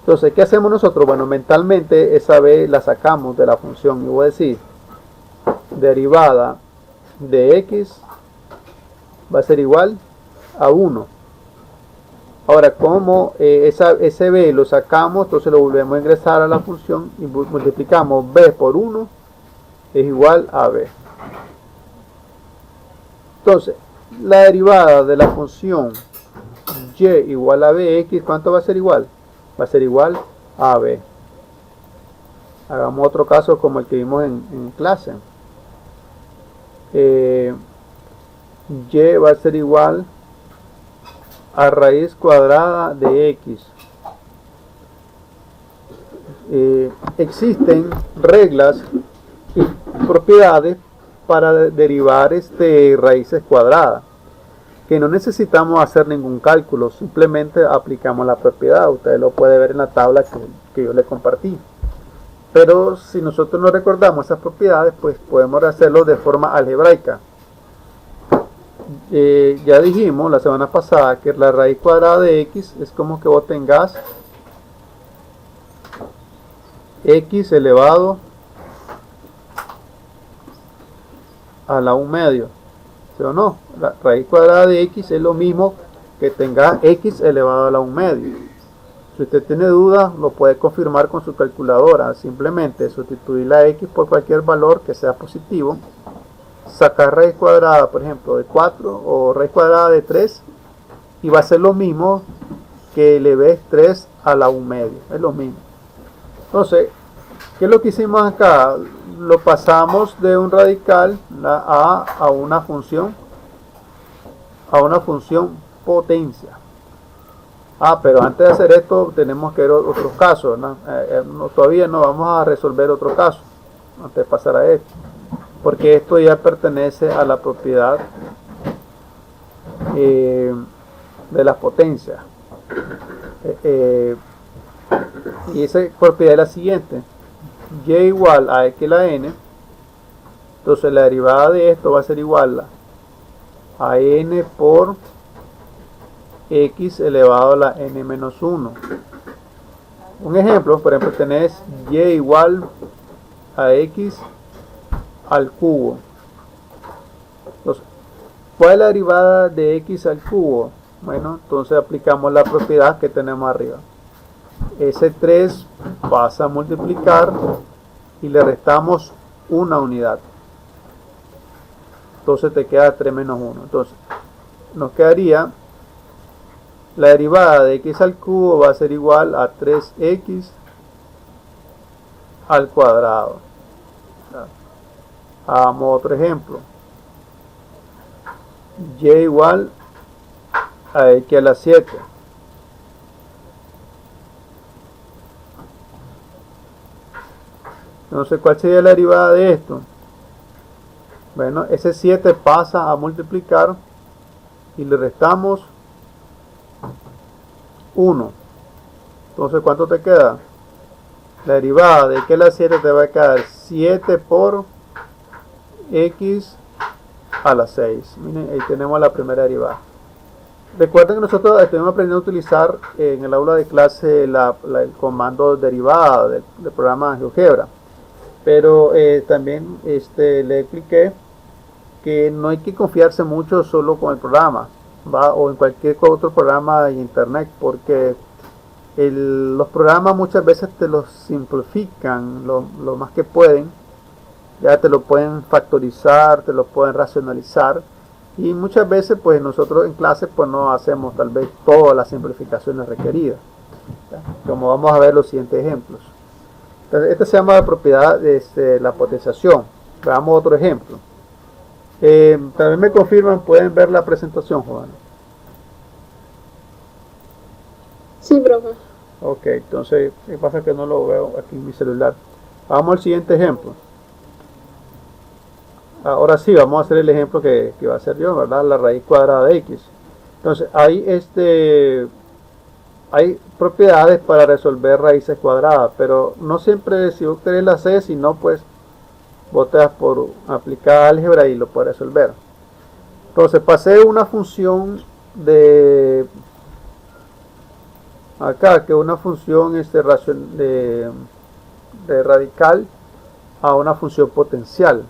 Entonces, ¿qué hacemos nosotros? Bueno, mentalmente esa b la sacamos de la función y voy a decir derivada de x va a ser igual a 1. Ahora, como ese b lo sacamos, entonces lo volvemos a ingresar a la función y multiplicamos b por 1 es igual a b. Entonces, la derivada de la función y igual a bx, ¿cuánto va a ser igual? Va a ser igual a b. Hagamos otro caso como el que vimos en clase. Y va a ser igual a raíz cuadrada de x. Existen reglas y propiedades para derivar raíces cuadradas, que no necesitamos hacer ningún cálculo, simplemente aplicamos la propiedad. Ustedes lo pueden ver en la tabla que yo les compartí. Pero si nosotros no recordamos esas propiedades, pues podemos hacerlo de forma algebraica. Ya dijimos la semana pasada que la raíz cuadrada de x es como que vos tengas x elevado a la 1 medio. ¿Sí o no? La raíz cuadrada de x es lo mismo que tengas x elevado a la 1 medio. Si usted tiene dudas, lo puede confirmar con su calculadora. Simplemente sustituir la x por cualquier valor que sea positivo. Sacar raíz cuadrada, por ejemplo, de 4 o raíz cuadrada de 3 y va a ser lo mismo que eleves 3 a la 1 medio. Es lo mismo. Entonces, ¿qué es lo que hicimos acá? Lo pasamos de un radical a una función potencia. Pero antes de hacer esto tenemos que ver otros casos, ¿no? Todavía no vamos a resolver otro caso antes de pasar a esto, porque esto ya pertenece a la propiedad de las potencias. Y esa propiedad es la siguiente: y igual a x a la n. Entonces la derivada de esto va a ser igual a n por x elevado a la n menos 1. Un ejemplo, por ejemplo, tenés y igual a x al cubo. Entonces, ¿cuál es la derivada de x al cubo? Bueno, entonces aplicamos la propiedad que tenemos arriba. Ese 3 pasa a multiplicar y le restamos una unidad. Entonces te queda 3 menos 1. Entonces nos quedaría la derivada de x al cubo va a ser igual a 3x al cuadrado. Hagamos otro ejemplo. Y igual a x a la 7. Entonces, ¿cuál sería la derivada de esto? Bueno, ese 7 pasa a multiplicar y le restamos 1. Entonces, ¿cuánto te queda? La derivada de que la 7 te va a quedar 7 por x a la 6. Miren, ahí tenemos la primera derivada. Recuerden que nosotros estuvimos aprendiendo a utilizar en el aula de clase el comando derivada del programa GeoGebra. Pero también le expliqué que no hay que confiarse mucho solo con el programa, ¿va? O en cualquier otro programa de internet, porque los programas muchas veces te los simplifican lo más que pueden, ya te lo pueden factorizar, te lo pueden racionalizar, y muchas veces pues nosotros en clase pues no hacemos tal vez todas las simplificaciones requeridas, ¿ya? Como vamos a ver los siguientes ejemplos. Entonces, esta se llama la propiedad de la potenciación. Veamos otro ejemplo. También me confirman, pueden ver la presentación, Juan. Sí, profe. Ok, entonces, ¿qué pasa? Que no lo veo aquí en mi celular. Vamos al siguiente ejemplo. Ahora sí, vamos a hacer el ejemplo que va a hacer yo, ¿verdad? La raíz cuadrada de x. Entonces, hay propiedades para resolver raíces cuadradas, pero no siempre si vos querés la hacer, si no, pues vos te das por aplicar álgebra y lo puedes resolver. Entonces, pasé una función de acá, que es una función de radical a una función potencial.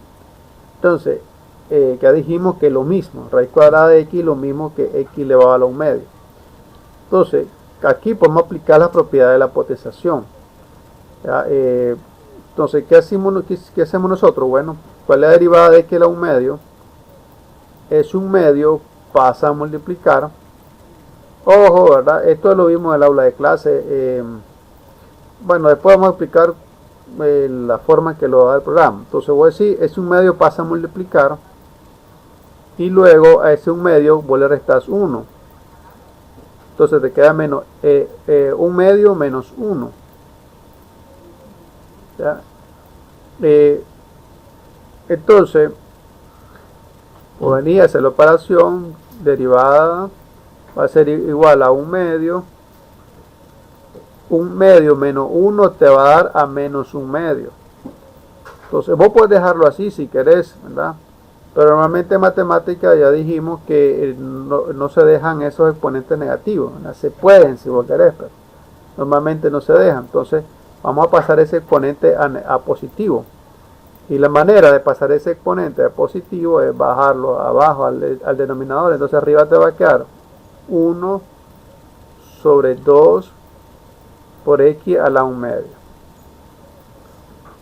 Entonces, ya dijimos que lo mismo, raíz cuadrada de x lo mismo que x elevado a la 1 medio. Entonces, aquí podemos aplicar la propiedad de la potenciación. Entonces, ¿qué hacemos nosotros? Bueno, ¿cuál es la derivada de x a la 1 medio? Es 1 medio, pasa a multiplicar. Ojo, ¿verdad? Esto lo vimos en el aula de clase. Bueno, después vamos a explicar la forma en que lo da el programa. Entonces voy a decir, es 1 medio, pasa a multiplicar. Y luego a ese 1 medio vos le restás 1. Entonces te queda menos 1 medio menos 1. ¿Ya? Entonces, pues venir a hacer la operación derivada, va a ser igual a 1 medio. 1 medio menos 1 te va a dar a menos 1 medio. Entonces vos puedes dejarlo así si querés, ¿verdad? Pero normalmente en matemática ya dijimos que no se dejan esos exponentes negativos, ¿verdad? Se pueden si vos querés, pero normalmente no se dejan. Entonces vamos a pasar ese exponente a positivo. Y la manera de pasar ese exponente a positivo es bajarlo abajo al denominador. Entonces arriba te va a quedar 1 sobre 2 por x a la 1 medio.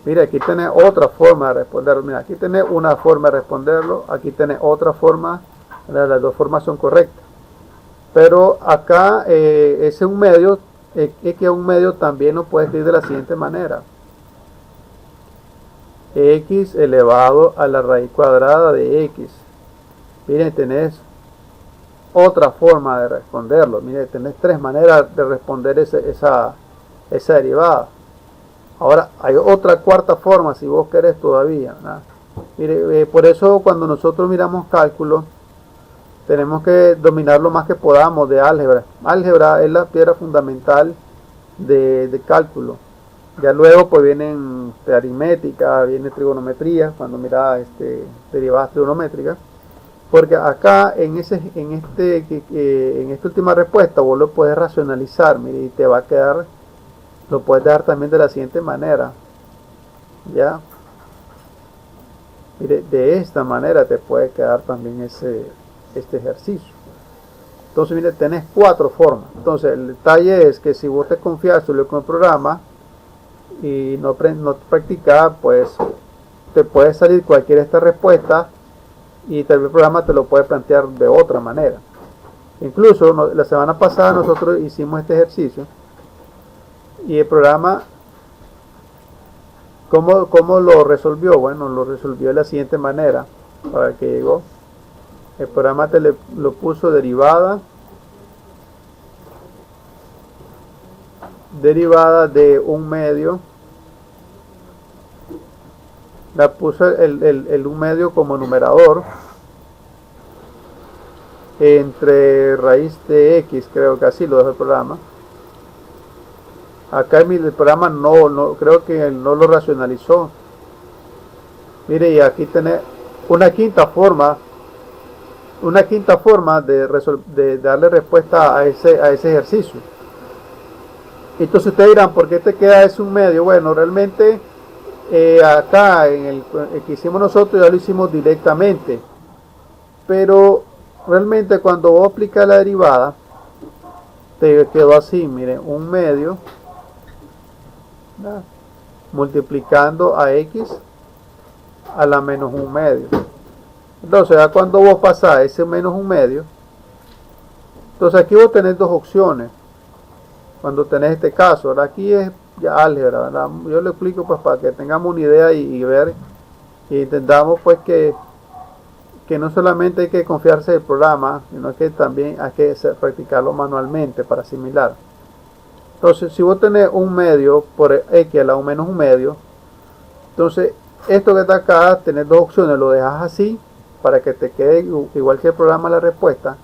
Mira, aquí tenés otra forma de responderlo. Mira, aquí tenés una forma de responderlo. Aquí tenés otra forma. Las dos formas son correctas. Pero acá ese 1 medio, x a 1 medio también lo puedes escribir de la siguiente manera. X elevado a la raíz cuadrada de x. Miren, tenés otra forma de responderlo. Miren, tenés 3 maneras de responder esa derivada. Ahora, hay otra cuarta forma si vos querés todavía, ¿verdad? Mire, por eso cuando nosotros miramos cálculo, tenemos que dominar lo más que podamos de álgebra. Álgebra es la piedra fundamental de cálculo. Ya luego pues vienen aritmética, viene trigonometría, cuando mirás derivadas trigonométricas. Porque acá en esta última respuesta vos lo puedes racionalizar, mire, y te va a quedar. Lo puedes dar también de la siguiente manera, ¿ya? Mire, de esta manera te puede quedar también este ejercicio. Entonces, mire, tenés 4 formas. Entonces, el detalle es que si vos te confías solo con el programa y no practicas, pues te puede salir cualquiera de estas respuestas y tal vez el programa te lo puede plantear de otra manera. Incluso, la semana pasada nosotros hicimos este ejercicio. Y el programa, ¿cómo lo resolvió? Bueno, lo resolvió de la siguiente manera. Para que llegó, el programa lo puso derivada de 1 medio Le puse el 1 medio como numerador entre raíz de x, creo que así lo dejo el programa. Acá el programa no creo que no lo racionalizó. Mire, y aquí tenés una quinta forma de darle respuesta a ese ejercicio. Entonces ustedes dirán, ¿por qué te queda ese 1 medio? Bueno, realmente acá en el que hicimos nosotros ya lo hicimos directamente, pero realmente cuando vos aplicas la derivada te quedó así, miren, 1 medio, ¿verdad?, multiplicando a x a la menos 1 medio. Entonces ya cuando vos pasás ese menos 1 medio, entonces aquí vos tenés dos opciones cuando tenés este caso. Ahora aquí es ya álgebra, ¿verdad? Yo lo explico pues para que tengamos una idea y ver, y entendamos pues que no solamente hay que confiarse del programa, sino que también hay que practicarlo manualmente para asimilar. Entonces si vos tenés 1 medio por x a la menos 1 medio, entonces esto que está acá, tenés dos opciones: lo dejas así para que te quede igual que el programa la respuesta,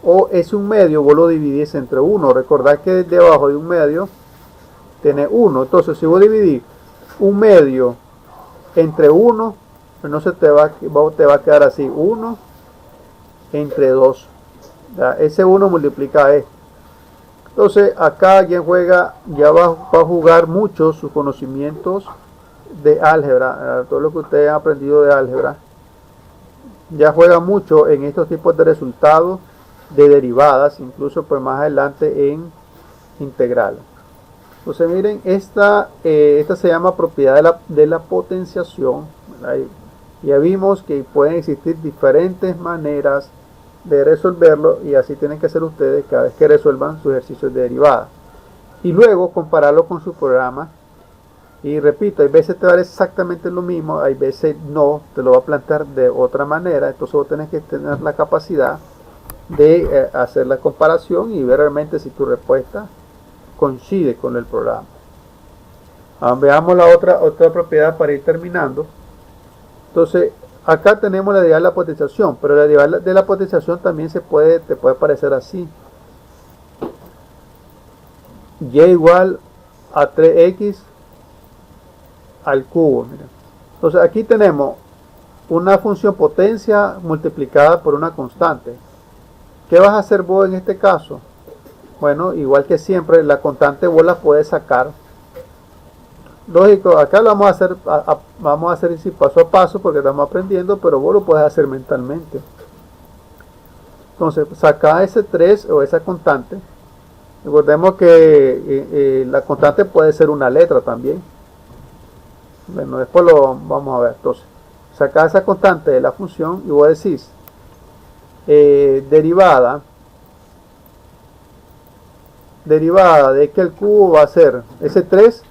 o ese 1 medio vos lo dividís entre 1. Recordad que debajo de 1 medio tenés 1. Entonces si vos dividís 1 medio entre 1, entonces te va a quedar así: 1 entre 2. ¿Ya? Ese 1 multiplica a esto. Entonces acá ya va a jugar mucho sus conocimientos de álgebra, todo lo que ustedes han aprendido de álgebra ya juega mucho en estos tipos de resultados de derivadas, incluso pues más adelante en integral. Entonces miren, esta se llama propiedad de la potenciación, ¿verdad? Ya vimos que pueden existir diferentes maneras de resolverlo, y así tienen que hacer ustedes cada vez que resuelvan sus ejercicios de derivada, y luego compararlo con su programa. Y repito, hay veces te va a dar exactamente lo mismo, hay veces no, te lo va a plantear de otra manera. Entonces vos tenés que tener la capacidad de hacer la comparación y ver realmente si tu respuesta coincide con el programa. Veamos la otra propiedad para ir terminando. Entonces acá tenemos la derivada de la potenciación, pero la derivada de la potenciación también te puede parecer así: y igual a 3x al cubo. Mira. Entonces aquí tenemos una función potencia multiplicada por una constante. ¿Qué vas a hacer vos en este caso? Bueno, igual que siempre, la constante vos la puedes sacar. Lógico, acá lo vamos a hacer así paso a paso porque estamos aprendiendo, pero vos lo puedes hacer mentalmente. Entonces saca ese 3 o esa constante. Recordemos que la constante puede ser una letra también. Bueno, después lo vamos a ver. Entonces saca esa constante de la función y vos decís derivada de que el cubo va a ser ese 3,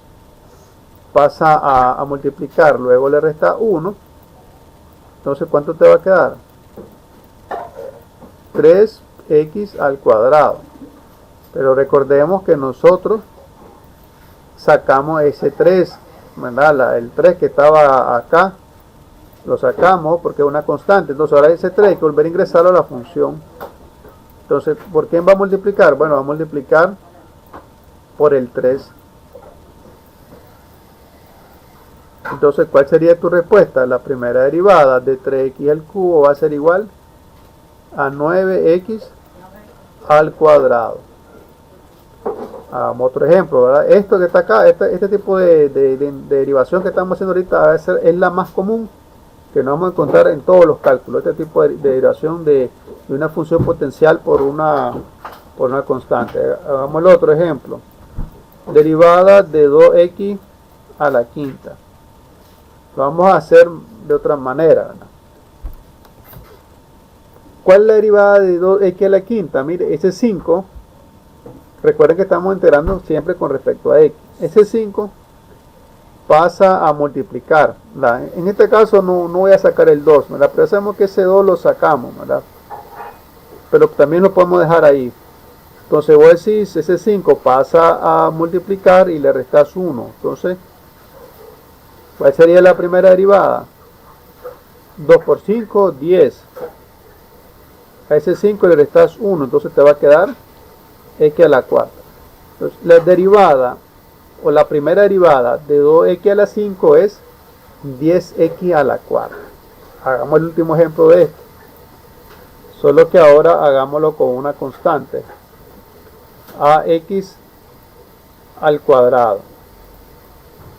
pasa a multiplicar, luego le resta 1. Entonces ¿cuánto te va a quedar? 3x al cuadrado. Pero recordemos que nosotros sacamos ese 3, ¿verdad? El 3 que estaba acá lo sacamos porque es una constante. Entonces ahora ese 3 hay que volver a ingresarlo a la función. Entonces, ¿por quién va a multiplicar? Bueno, va a multiplicar por el 3. Entonces, ¿cuál sería tu respuesta? La primera derivada de 3x al cubo va a ser igual a 9x al cuadrado. Hagamos otro ejemplo, ¿verdad? Esto que está acá, este tipo de derivación que estamos haciendo ahorita es la más común que nos vamos a encontrar en todos los cálculos. Este tipo de derivación de una función potencial por una constante. Hagamos el otro ejemplo. Derivada de 2x a la quinta. Lo vamos a hacer de otra manera, ¿verdad? ¿Cuál es la derivada de 2x a la quinta? Mire, ese 5, recuerden que estamos integrando siempre con respecto a x. Ese 5 pasa a multiplicar. En este caso no voy a sacar el 2, ¿verdad? Pero sabemos que ese 2 lo sacamos, ¿verdad? Pero también lo podemos dejar ahí. Entonces vos decís, ese 5 pasa a multiplicar y le restas 1. Entonces ¿Cuál sería la primera derivada? 2 por 5, 10. A ese 5 le restas 1, entonces te va a quedar x a la cuarta. Entonces, la derivada o la primera derivada de 2x a la 5 es 10x a la cuarta. Hagamos el último ejemplo de esto. Solo que ahora hagámoslo con una constante. Ax al cuadrado.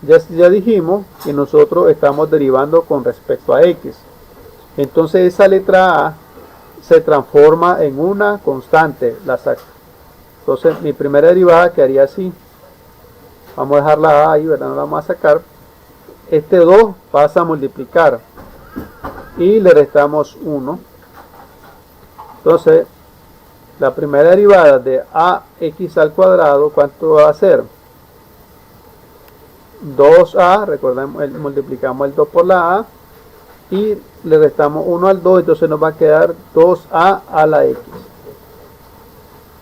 Ya dijimos que nosotros estamos derivando con respecto a x. Entonces esa letra a se transforma en una constante. Entonces mi primera derivada quedaría así. Vamos a dejar la a ahí, ¿verdad? No la vamos a sacar. Este 2 pasa a multiplicar. Y le restamos 1. Entonces, la primera derivada de ax al cuadrado, ¿cuánto va a ser? 2a, recordemos, multiplicamos el 2 por la a y le restamos 1 al 2, entonces nos va a quedar 2a a la x.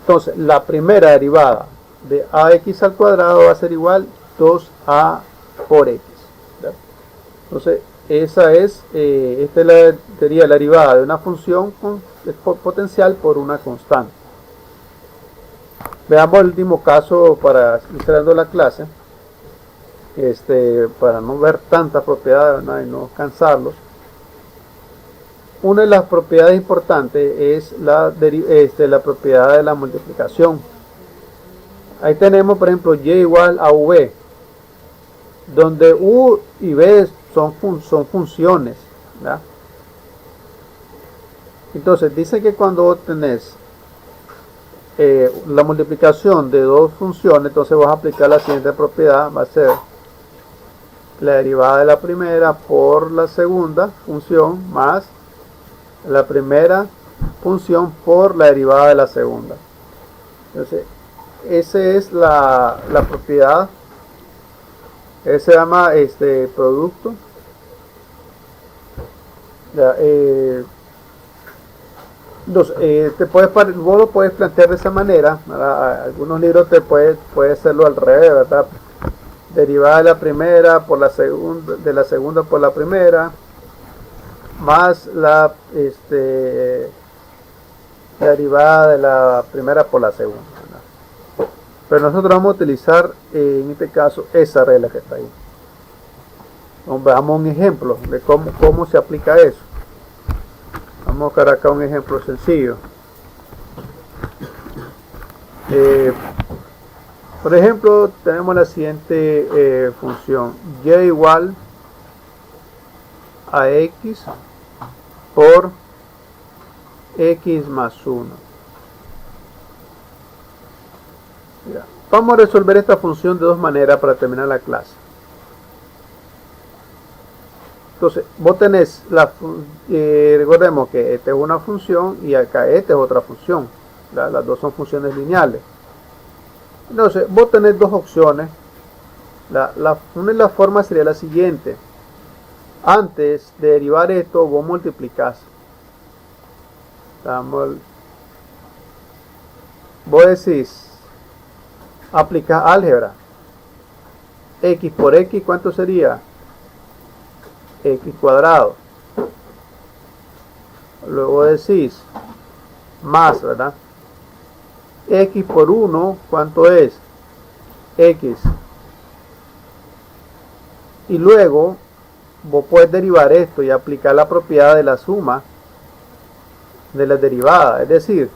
Entonces, la primera derivada de ax al cuadrado va a ser igual 2a por x. ¿Verdad? Entonces, esta sería la derivada de una función potencial por una constante. Veamos el último caso para ir cerrando la clase. Para no ver tantas propiedades, ¿no? Y no cansarlos. Una de las propiedades importantes es la propiedad de la multiplicación. Ahí tenemos, por ejemplo, y igual a v, donde u y v son funciones, ¿verdad? Entonces dice que cuando vos tenés la multiplicación de dos funciones, entonces vas a aplicar la siguiente propiedad. Va a ser la derivada de la primera por la segunda función más la primera función por la derivada de la segunda. Entonces esa es la propiedad. Se llama producto. Ya, entonces, vos lo puedes plantear de esa manera, ¿verdad? Algunos libros puede hacerlo al revés, ¿verdad? Derivada de la primera por la segunda, de la segunda por la primera, más la derivada de la primera por la segunda, ¿verdad? Pero nosotros vamos a utilizar en este caso esa regla que está ahí. Veamos un ejemplo de cómo se aplica eso. Vamos a buscar acá un ejemplo sencillo. Por ejemplo, tenemos la siguiente función: y igual a x por x más 1. Ya. Vamos a resolver esta función de dos maneras para terminar la clase. Entonces, vos tenés recordemos que esta es una función y acá esta es otra función, ¿verdad? Las dos son funciones lineales. Entonces, vos tenés dos opciones. Una de las formas sería la siguiente: antes de derivar esto, vos multiplicás. Vos decís, aplicás álgebra. X por x, ¿cuánto sería? X cuadrado. Luego decís más, ¿verdad? X por 1, ¿cuánto es? X. Y luego vos puedes derivar esto y aplicar la propiedad de la suma de la derivada. Es decir,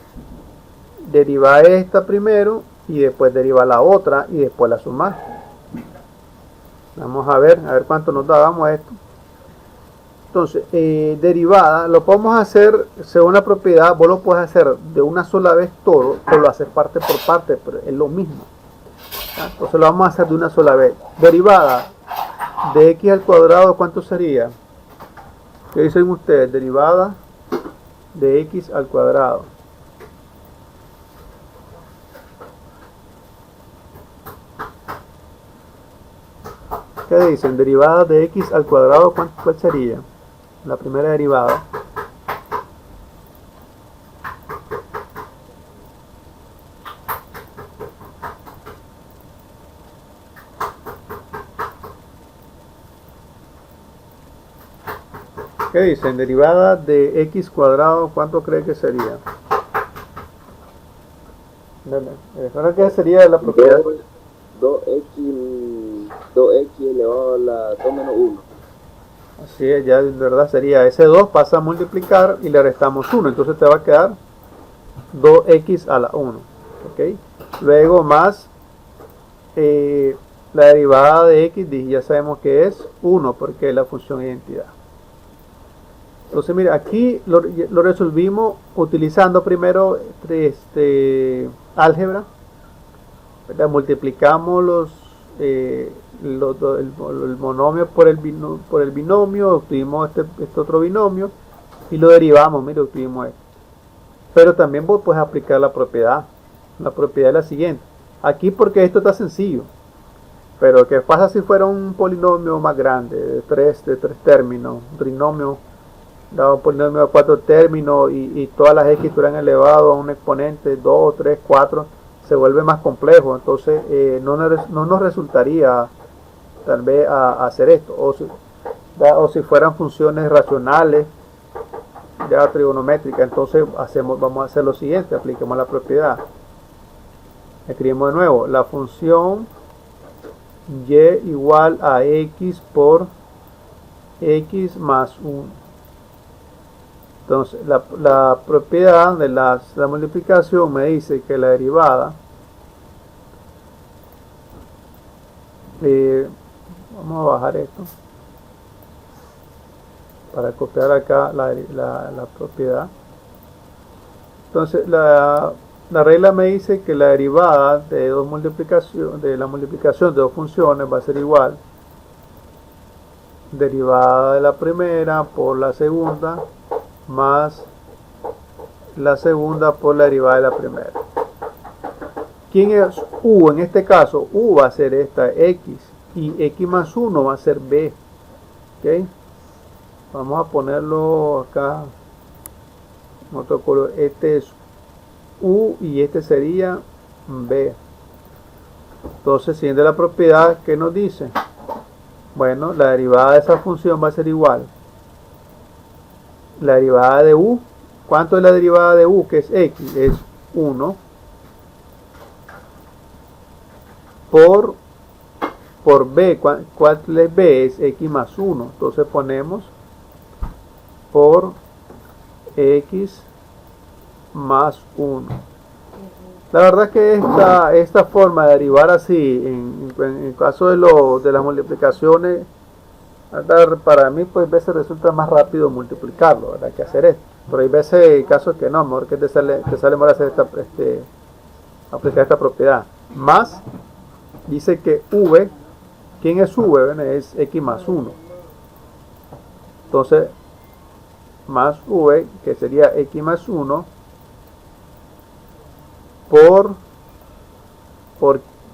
deriva esta primero y después deriva la otra y después la suma. Vamos a ver cuánto nos da. Vamos a esto. Entonces, derivada, lo podemos hacer según la propiedad. Vos lo puedes hacer de una sola vez todo, o lo haces parte por parte, pero es lo mismo. Entonces lo vamos a hacer de una sola vez. Derivada de x al cuadrado, ¿cuánto sería? ¿Qué dicen ustedes? Derivada de x al cuadrado. ¿Qué dicen? Derivada de x al cuadrado, ¿cuál sería? La primera derivada. ¿Qué dicen? Derivada de x cuadrado, ¿cuánto cree que sería? Recuerda que sería la propiedad. 2x elevado a la 2 menos 1. Así es, ya en verdad sería ese 2 pasa a multiplicar y le restamos 1, entonces te va a quedar 2x a la 1. ¿Ok? Luego más la derivada de x, ya sabemos que es 1 porque es la función identidad. Entonces mira, aquí lo resolvimos utilizando primero álgebra. Multiplicamos el monomio por el binomio, obtuvimos este otro binomio y lo derivamos, mira, obtuvimos esto. Pero también vos puedes aplicar la propiedad. La propiedad es la siguiente. Aquí porque esto está sencillo. Pero ¿qué pasa si fuera un polinomio más grande, de tres términos, un trinomio, un polinomio de 4 términos y todas las x estuvieran elevado a un exponente 2, 3, 4? Se vuelve más complejo, entonces no nos resultaría tal vez hacer esto, o si fueran funciones racionales ya trigonométricas, entonces vamos a hacer lo siguiente, apliquemos la propiedad. Escribimos de nuevo la función y igual a x por x más 1. Entonces la propiedad de la multiplicación me dice que la derivada, vamos a bajar esto para copiar acá la propiedad. Entonces la regla me dice que la derivada de la multiplicación de dos funciones va a ser igual derivada de la primera por la segunda más la segunda por la derivada de la primera. ¿Quién es u? En este caso u va a ser esta x y x más 1 va a ser b. ¿Okay? Vamos a ponerlo acá en otro color. Este es u y este sería b. Entonces, siguiendo la propiedad, ¿qué nos dice? Bueno, la derivada de esa función va a ser igual la derivada de u. ¿Cuánto es la derivada de u? Que es x, es 1 por b. ¿Cuál es b? Es x más 1. Entonces ponemos por x más 1. La verdad es que esta forma de derivar así, en el caso de las multiplicaciones, para mí pues a veces resulta más rápido multiplicarlo, ¿verdad? Que hacer esto. Pero hay veces casos que no, mejor que te sale mejor hacer aplicar esta propiedad. Más, dice que v, ¿quién es v? Bueno, es x más 1. Entonces, más v, que sería x más 1,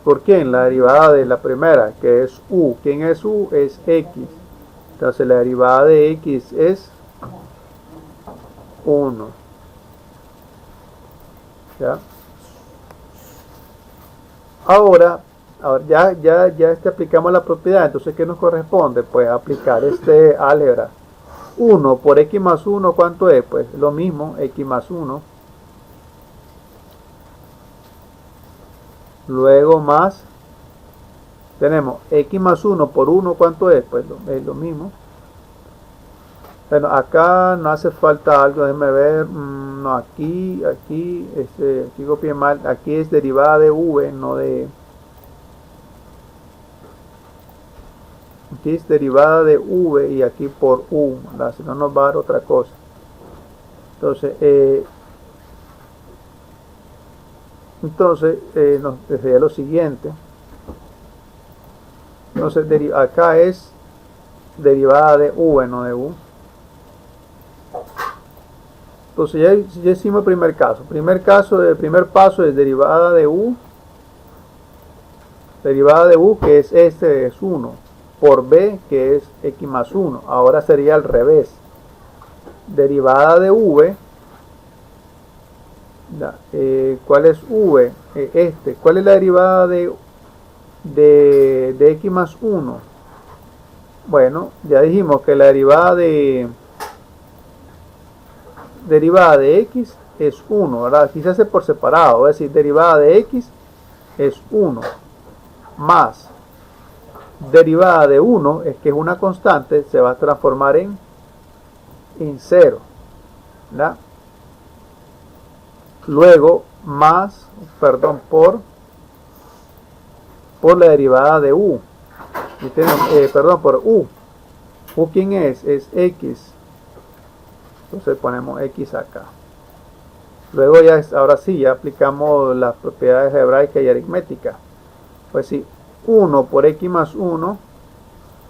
¿por quién? La derivada de la primera, que es u. ¿Quién es u? Es x. Entonces la derivada de x es 1. ¿Ya? Ahora ya aplicamos la propiedad. Entonces, ¿qué nos corresponde? Pues aplicar álgebra. 1 por x más 1, ¿cuánto es? Pues lo mismo, x más 1. Luego más, tenemos x más 1 por 1, ¿cuánto es? Pues es lo mismo. Bueno, acá no hace falta algo, déjenme ver. No, aquí copié mal. Aquí es derivada de v, no de... Aquí es derivada de v y aquí por u, ¿verdad? Si no nos va a dar otra cosa. Entonces, nos sería lo siguiente. Entonces acá es derivada de v, no de u. Entonces ya hicimos el primer caso. El primer paso es derivada de u. Derivada de u, que es es 1, por b, que es x más 1. Ahora sería al revés. Derivada de v. ¿Cuál es v? ¿Cuál es la derivada de x más 1? Bueno, ya dijimos que la derivada de derivada de x es 1, ¿verdad? Aquí se hace por separado, es decir, derivada de x es 1, más derivada de 1, es que es una constante, se va a transformar en 0, ¿verdad? Luego, más, perdón, por la derivada de u. Y tenemos, perdón, por u. ¿U quién es? Es x. Entonces ponemos x acá. Luego ya, ahora sí, ya aplicamos las propiedades algebraicas y aritméticas. Pues sí, 1 por x más 1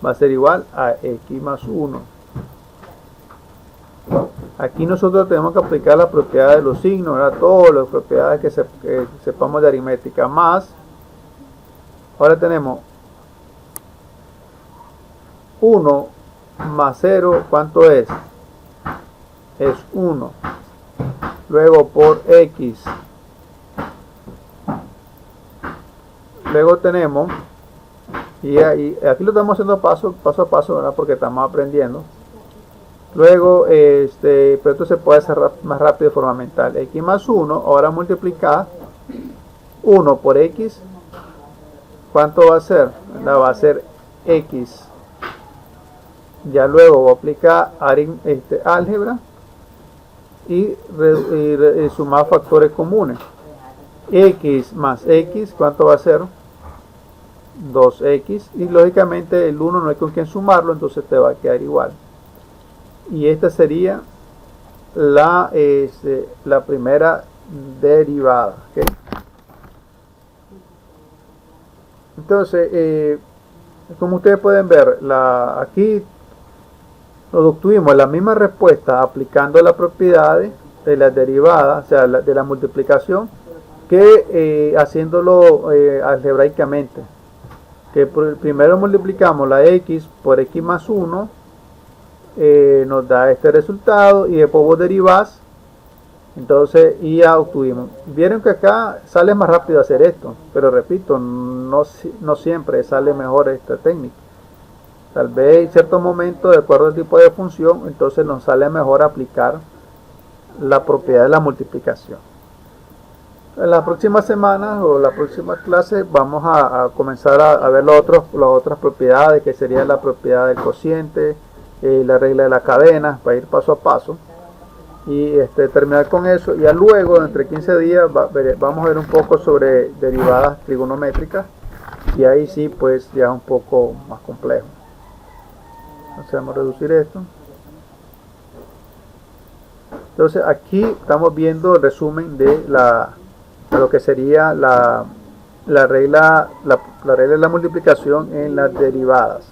va a ser igual a x más 1. Aquí nosotros tenemos que aplicar las propiedades de los signos, ¿verdad? Todas las propiedades que sepamos de aritmética, más, ahora tenemos 1 más 0, ¿cuánto es? Es 1. Luego por x. Luego tenemos, y aquí lo estamos haciendo paso a paso, ¿verdad? Porque estamos aprendiendo. Luego, pero esto se puede hacer más rápido de forma mental. X más 1, ahora multiplicar 1 por x. ¿Cuánto va a ser? Va a ser x. Ya luego voy a aplicar álgebra y sumar factores comunes. X más x, ¿cuánto va a ser? 2x. Y lógicamente el 1 no hay con quién sumarlo, entonces te va a quedar igual. Y esta sería la primera derivada, ¿okay? Entonces, como ustedes pueden ver, aquí obtuvimos la misma respuesta aplicando las propiedades de las derivadas, o sea, de la multiplicación, que haciéndolo algebraicamente. Que primero multiplicamos la x por x más 1, nos da este resultado, y después vos derivás, entonces, y ya obtuvimos. Vieron que acá sale más rápido hacer esto, pero repito, no siempre sale mejor esta técnica. Tal vez en ciertos momentos, de acuerdo al tipo de función, entonces nos sale mejor aplicar la propiedad de la multiplicación. En las próximas semanas o la próxima clase vamos a comenzar a ver las otras propiedades, que sería la propiedad del cociente, la regla de la cadena, para ir paso a paso y terminar con eso. Ya luego, entre 15 días, vamos a ver un poco sobre derivadas trigonométricas, y ahí sí, pues ya es un poco más complejo. Entonces vamos a reducir esto. Entonces aquí estamos viendo el resumen de lo que sería la regla de la multiplicación en las derivadas.